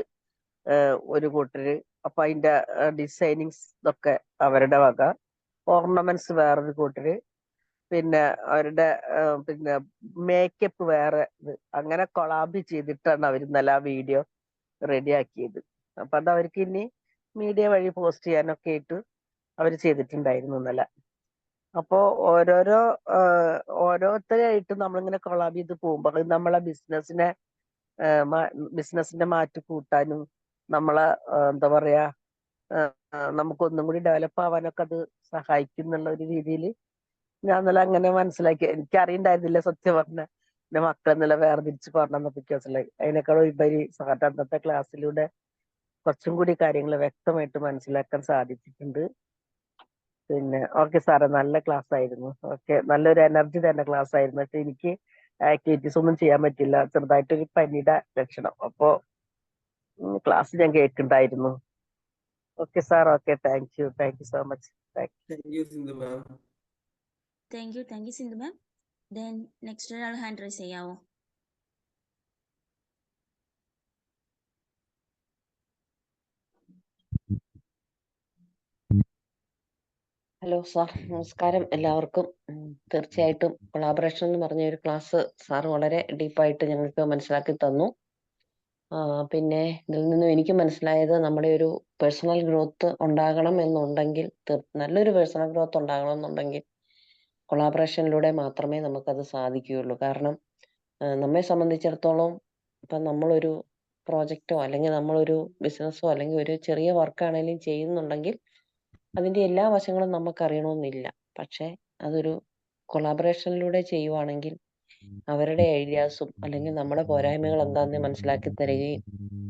ഒരു കൂട്ടര്, അപ്പൊ അതിന്റെ ഡിസൈനിങ്സ് ഇതൊക്കെ അവരുടെ വക, ഓർണമെന്റ്സ് വേറൊരു കൂട്ടര്, പിന്നെ അവരുടെ പിന്നെ മേക്കപ്പ് വേറെ, അങ്ങനെ കൊളാബ് ചെയ്തിട്ടാണ് അവർ ഇന്നലെ ആ വീഡിയോ റെഡിയാക്കിയത്. അപ്പൊ അത് അവർക്ക് ഇനി മീഡിയ വഴി പോസ്റ്റ് ചെയ്യാനൊക്കെ ആയിട്ട് അവർ ചെയ്തിട്ടുണ്ടായിരുന്നു ഇന്നലെ. അപ്പോ ഓരോരുത്തരായിട്ട് നമ്മളിങ്ങനെ കൊളാബ് ചെയ്ത് പോകുമ്പോൾ അത് നമ്മളെ ബിസിനസിന്റെ മാറ്റ് കൂട്ടാനും, നമ്മളെ എന്താ പറയാ, നമുക്കൊന്നും കൂടി ഡെവലപ്പ് ആവാനൊക്കെ അത് സഹായിക്കും എന്നുള്ള ഒരു രീതിയിൽ ഞാൻ ഇന്നലെ അങ്ങനെ മനസ്സിലാക്കി. എനിക്കറിയണ്ടായിരുന്നില്ല സത്യം പറഞ്ഞ. എന്റെ മക്കളെ ഇന്നലെ വേർതിരിച്ച് പറഞ്ഞപ്പോ അതിനേക്കാൾ ഉപരി സാറിന്റെ അന്നത്തെ ക്ലാസ്സിലൂടെ കുറച്ചും കൂടി കാര്യങ്ങൾ വ്യക്തമായിട്ട് മനസ്സിലാക്കാൻ സാധിച്ചിട്ടുണ്ട്. പിന്നെ ഓക്കെ സാറേ, നല്ല ക്ലാസ് ആയിരുന്നു. ഓക്കെ, നല്ലൊരു എനർജി തന്നെ ക്ലാസ് ആയിരുന്നു. പക്ഷെ എനിക്ക് ആക്ടിവിറ്റീസ് ഒന്നും ചെയ്യാൻ പറ്റില്ല, ചെറുതായിട്ടൊരു പനിയുടെ ലക്ഷണം. അപ്പോ ക്ലാസ് ഞാൻ കേൾക്കുന്നുണ്ടായിരുന്നു. Okay sir, okay, thank you so much. Thank you Sindhu ma'am. Thank you Sindhu ma'am. Then next ഒരാൾ ഹാൻഡ് റൈസ് ചെയ്യാവോ? ഹലോ സാർ, നമസ്കാരം എല്ലാവർക്കും. തീർച്ചയായിട്ടും കൊളാബറേഷൻ എന്ന് പറഞ്ഞ ഒരു ക്ലാസ് സാർ വളരെ ഡീപ്പായിട്ട് ഞങ്ങൾക്ക് മനസ്സിലാക്കി തന്നു. പിന്നെ ഇതിൽ നിന്നും എനിക്ക് മനസ്സിലായത്, നമ്മുടെ ഒരു പേഴ്സണൽ ഗ്രോത്ത് ഉണ്ടാകണം എന്നുണ്ടെങ്കിൽ, നല്ലൊരു പേഴ്സണൽ ഗ്രോത്ത് ഉണ്ടാകണം എന്നുണ്ടെങ്കിൽ കൊളാബറേഷനിലൂടെ മാത്രമേ നമുക്കത് സാധിക്കുകയുള്ളൂ. കാരണം നമ്മെ സംബന്ധിച്ചിടത്തോളം ഇപ്പം നമ്മളൊരു പ്രോജക്റ്റോ അല്ലെങ്കിൽ നമ്മളൊരു ബിസിനസ്സോ അല്ലെങ്കിൽ ഒരു ചെറിയ വർക്കാണെങ്കിലും ചെയ്യുന്നുണ്ടെങ്കിൽ അതിന്റെ എല്ലാ വശങ്ങളും നമുക്കറിയണമെന്നില്ല. പക്ഷെ അതൊരു കൊളാബറേഷനിലൂടെ ചെയ്യുവാണെങ്കിൽ അവരുടെ ഐഡിയാസും അല്ലെങ്കിൽ നമ്മുടെ പോരായ്മകൾ എന്താണെന്ന് മനസ്സിലാക്കി തരികയും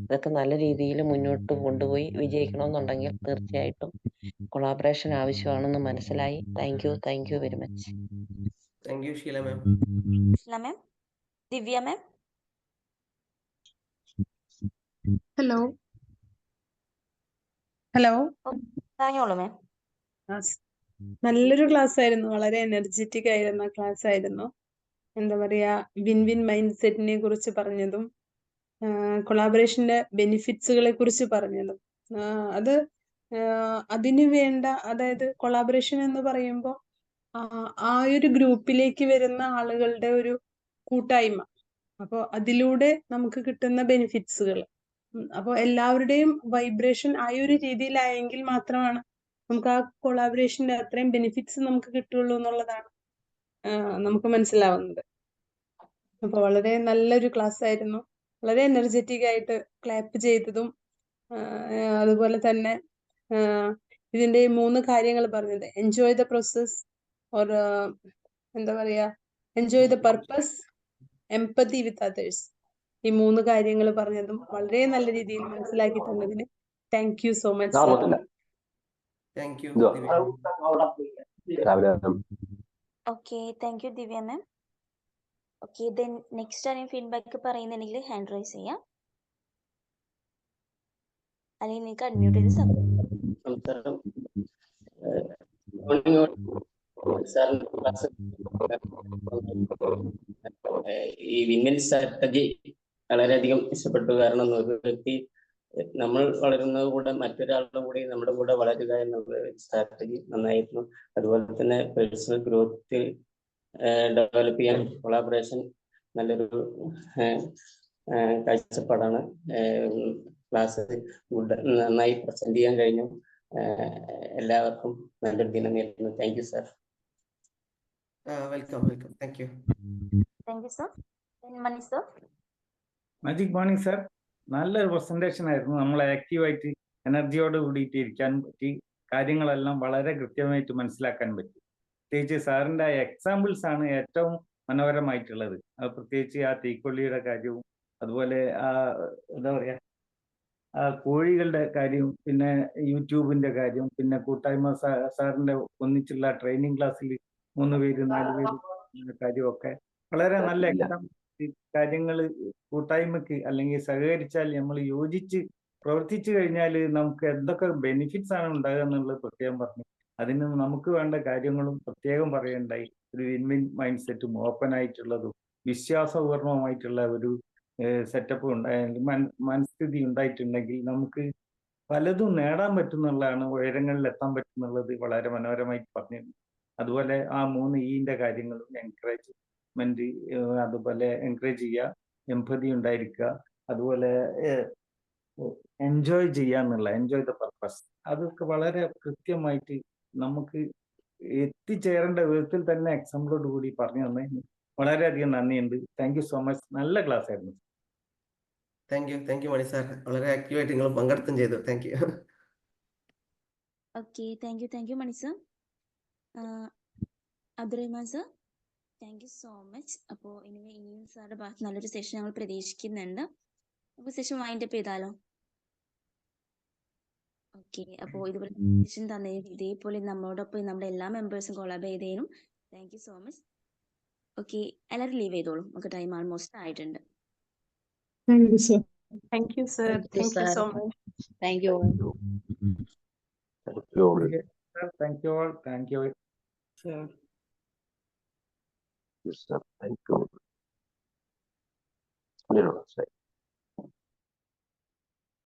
ഇതൊക്കെ നല്ല രീതിയിൽ മുന്നോട്ട് കൊണ്ടുപോയി വിജയിക്കണമെന്നുണ്ടെങ്കിൽ തീർച്ചയായിട്ടും കൊളാബറേഷൻ ആവശ്യമാണെന്ന് മനസ്സിലായി. Thank you very much. Thank you Sheela ma'am. Ma'am, Divya ma'am. Hello പറഞ്ഞോളൂ മാം. നല്ലൊരു ക്ലാസ് ആയിരുന്നു, വളരെ എനർജറ്റിക് ആയിരുന്ന ക്ലാസ് ആയിരുന്നു. എന്താ പറയാ, വിൻ വിൻ മൈൻഡ് സെറ്റിനെ കുറിച്ച് പറഞ്ഞതും കൊളാബറേഷന്റെ ബെനിഫിറ്റ്സുകളെ കുറിച്ച് പറഞ്ഞതും, അത് അതിന് വേണ്ട, അതായത് കൊളാബറേഷൻ എന്ന് പറയുമ്പോൾ ആ ഒരു ഗ്രൂപ്പിലേക്ക് വരുന്ന ആളുകളുടെ ഒരു കൂട്ടായ്മ. അപ്പോൾ അതിലൂടെ നമുക്ക് കിട്ടുന്ന ബെനിഫിറ്റ്സുകൾ, അപ്പോൾ എല്ലാവരുടെയും വൈബ്രേഷൻ ആ ഒരു രീതിയിലായെങ്കിൽ മാത്രമാണ് നമുക്ക് ആ കൊളാബറേഷന്റെ അത്രയും ബെനിഫിറ്റ്സ് നമുക്ക് കിട്ടുള്ളൂ എന്നുള്ളതാണ് നമുക്ക് മനസ്സിലാവുന്നത്. അപ്പോൾ വളരെ നല്ലൊരു ക്ലാസ് ആയിരുന്നു. വളരെ എനർജറ്റിക് ആയിട്ട് ക്ലാപ്പ് ചെയ്തതും അതുപോലെ തന്നെ ഇതിന്റെ 3 കാര്യങ്ങൾ പറഞ്ഞത്, എൻജോയ് ദ പ്രോസസ്, ഓർ എന്താ പറയാ, enjoy the purpose, empathy with others, ഈ 3 കാര്യങ്ങൾ പറഞ്ഞതും വളരെ നല്ല രീതിയിൽ മനസ്സിലാക്കി തന്നതിന് thank you so much sir. Thank you. Okay, thank U Divya ma'am. Okay, then next ആരെയും ഫീഡ്ബാക്ക് പറയുന്നുണ്ടെങ്കിൽ ഹാൻഡ് റൈസ് ചെയ്യാം, അല്ലെങ്കിൽ നിങ്ങൾക്ക് അൺമ്യൂട്ട് ചെയ്ത് സംസാരം സാറിന്റെ ക്ലാസ് ഈ വിമൻ സ്ട്രാറ്റജി വളരെയധികം ഇഷ്ടപ്പെട്ടു. കാരണം ഒരു വ്യക്തി നമ്മൾ വളരുന്നത് കൂടെ മറ്റൊരാളുടെ കൂടെ നമ്മുടെ കൂടെ വളരുക എന്നുള്ള സ്ട്രാറ്റജി നന്നായിരുന്നു. അതുപോലെ തന്നെ പേഴ്സണൽ ഗ്രോത്ത് ഡെവലപ്പ് ചെയ്യാൻ കൊളാബറേഷൻ നല്ലൊരു കാഴ്ചപ്പാടാണ്. ക്ലാസ് നന്നായി പ്രസന്റ് ചെയ്യാൻ കഴിഞ്ഞു. എല്ലാവർക്കും നല്ലൊരു ദിനം നേരുന്നു. Thank you sir. Welcome. Thank you. Thank you sir. Mani sir. Magic morning sir, നല്ലൊരു പ്രസന്റേഷൻ ആയിരുന്നു. നമ്മൾ ആക്റ്റീവായിട്ട് എനർജിയോട് കൂടിയിട്ട് ഇരിക്കാൻ പറ്റി, കാര്യങ്ങളെല്ലാം വളരെ കൃത്യമായിട്ട് മനസ്സിലാക്കാൻ പറ്റി. പ്രത്യേകിച്ച് സാറിൻ്റെ എക്സാമ്പിൾസ് ആണ് ഏറ്റവും മനോഹരമായിട്ടുള്ളത്. അത് പ്രത്യേകിച്ച് ആ തീക്കൊള്ളിയുടെ കാര്യവും അതുപോലെ ആ എന്താ പറയുക ആ കോഴികളുടെ കാര്യവും പിന്നെ യൂട്യൂബിന്റെ കാര്യം, പിന്നെ കൂട്ടായ്മ സാറിന്റെ ഒന്നിച്ചുള്ള ട്രെയിനിങ് ക്ലാസ്സിൽ 3 പേര് 4 പേര് കാര്യമൊക്കെ വളരെ നല്ല കാര്യങ്ങൾ. കൂട്ടായ്മക്ക് അല്ലെങ്കിൽ സഹകരിച്ചാൽ നമ്മൾ യോജിച്ച് പ്രവർത്തിച്ചു കഴിഞ്ഞാൽ നമുക്ക് എന്തൊക്കെ ബെനിഫിറ്റ്സ് ആണ് ഉണ്ടാകുക എന്നുള്ളത് പ്രത്യേകം പറഞ്ഞു. അതിന് നമുക്ക് വേണ്ട കാര്യങ്ങളും പ്രത്യേകം പറയുണ്ടായി. ഒരു വിൻ മൈൻഡ് സെറ്റും ഓപ്പൺ ആയിട്ടുള്ളതും വിശ്വാസപൂർണമായിട്ടുള്ള ഒരു സെറ്റപ്പ് ഉണ്ടായെങ്കിൽ മനസ്ഥിതി ഉണ്ടായിട്ടുണ്ടെങ്കിൽ നമുക്ക് പലതും നേടാൻ പറ്റുന്നുള്ളതാണ്, ഉയരങ്ങളിൽ എത്താൻ പറ്റുന്നുള്ളത് വളരെ മനോഹരമായിട്ട് പറഞ്ഞിരുന്നു. അതുപോലെ ആ 3 ഈന്റെ കാര്യങ്ങളും എൻകറേജ്മെന്റ്, അതുപോലെ എൻകറേജ് ചെയ്യുക, എംപതി ഉണ്ടായിരിക്കുക, അതുപോലെ എൻജോയ് ചെയ്യാന്നുള്ള എൻജോയ് ദ പർപ്പസ്, അതൊക്കെ വളരെ കൃത്യമായിട്ട് നമുക്ക് എത്തിച്ചേരേണ്ട വിധത്തിൽ തന്നെ എക്സാമ്പിളോട് കൂടി പറഞ്ഞു തന്നതിന് വളരെയധികം നന്ദിയുണ്ട്. Thank you so much. നല്ല ക്ലാസ് ആയിരുന്നു. Thank you Mani sir. വളരെ ആക്റ്റീവായിട്ട് നിങ്ങൾ പങ്കെടുത്തും ചെയ്തു. Thank you. Okay, thank you Mani sir. Abdurahman sir, thank you so much. അപ്പോൾ ഇനിയും സാറിന്റെ ഭാഗത്ത് നല്ലൊരു സെഷൻ ഞങ്ങൾ പ്രതീക്ഷിക്കുന്നുണ്ട്. അപ്പോൾ സെഷൻ വൈൻഡ് അപ്പ് ചെയ്താലോ? ഓക്കെ, അപ്പോൾ ഇതുപോലെ സെഷൻ തന്നതിനും ഇതേപോലെ നമ്മളോടൊപ്പം നമ്മുടെ എല്ലാ മെമ്പേഴ്സും കൊളാബ് ചെയ്തതിനും thank you so much. Okay, എല്ലാവരും ലീവ് ചെയ്തോളൂ, നമുക്ക് ടൈം ആൾമോസ്റ്റ് ആയിട്ടുണ്ട്. Thank you sir. Thank you sir. Thank you, thank you sir. So much. Thank you. Thank you all. Thank you Sir. Yes, sir. Thank you.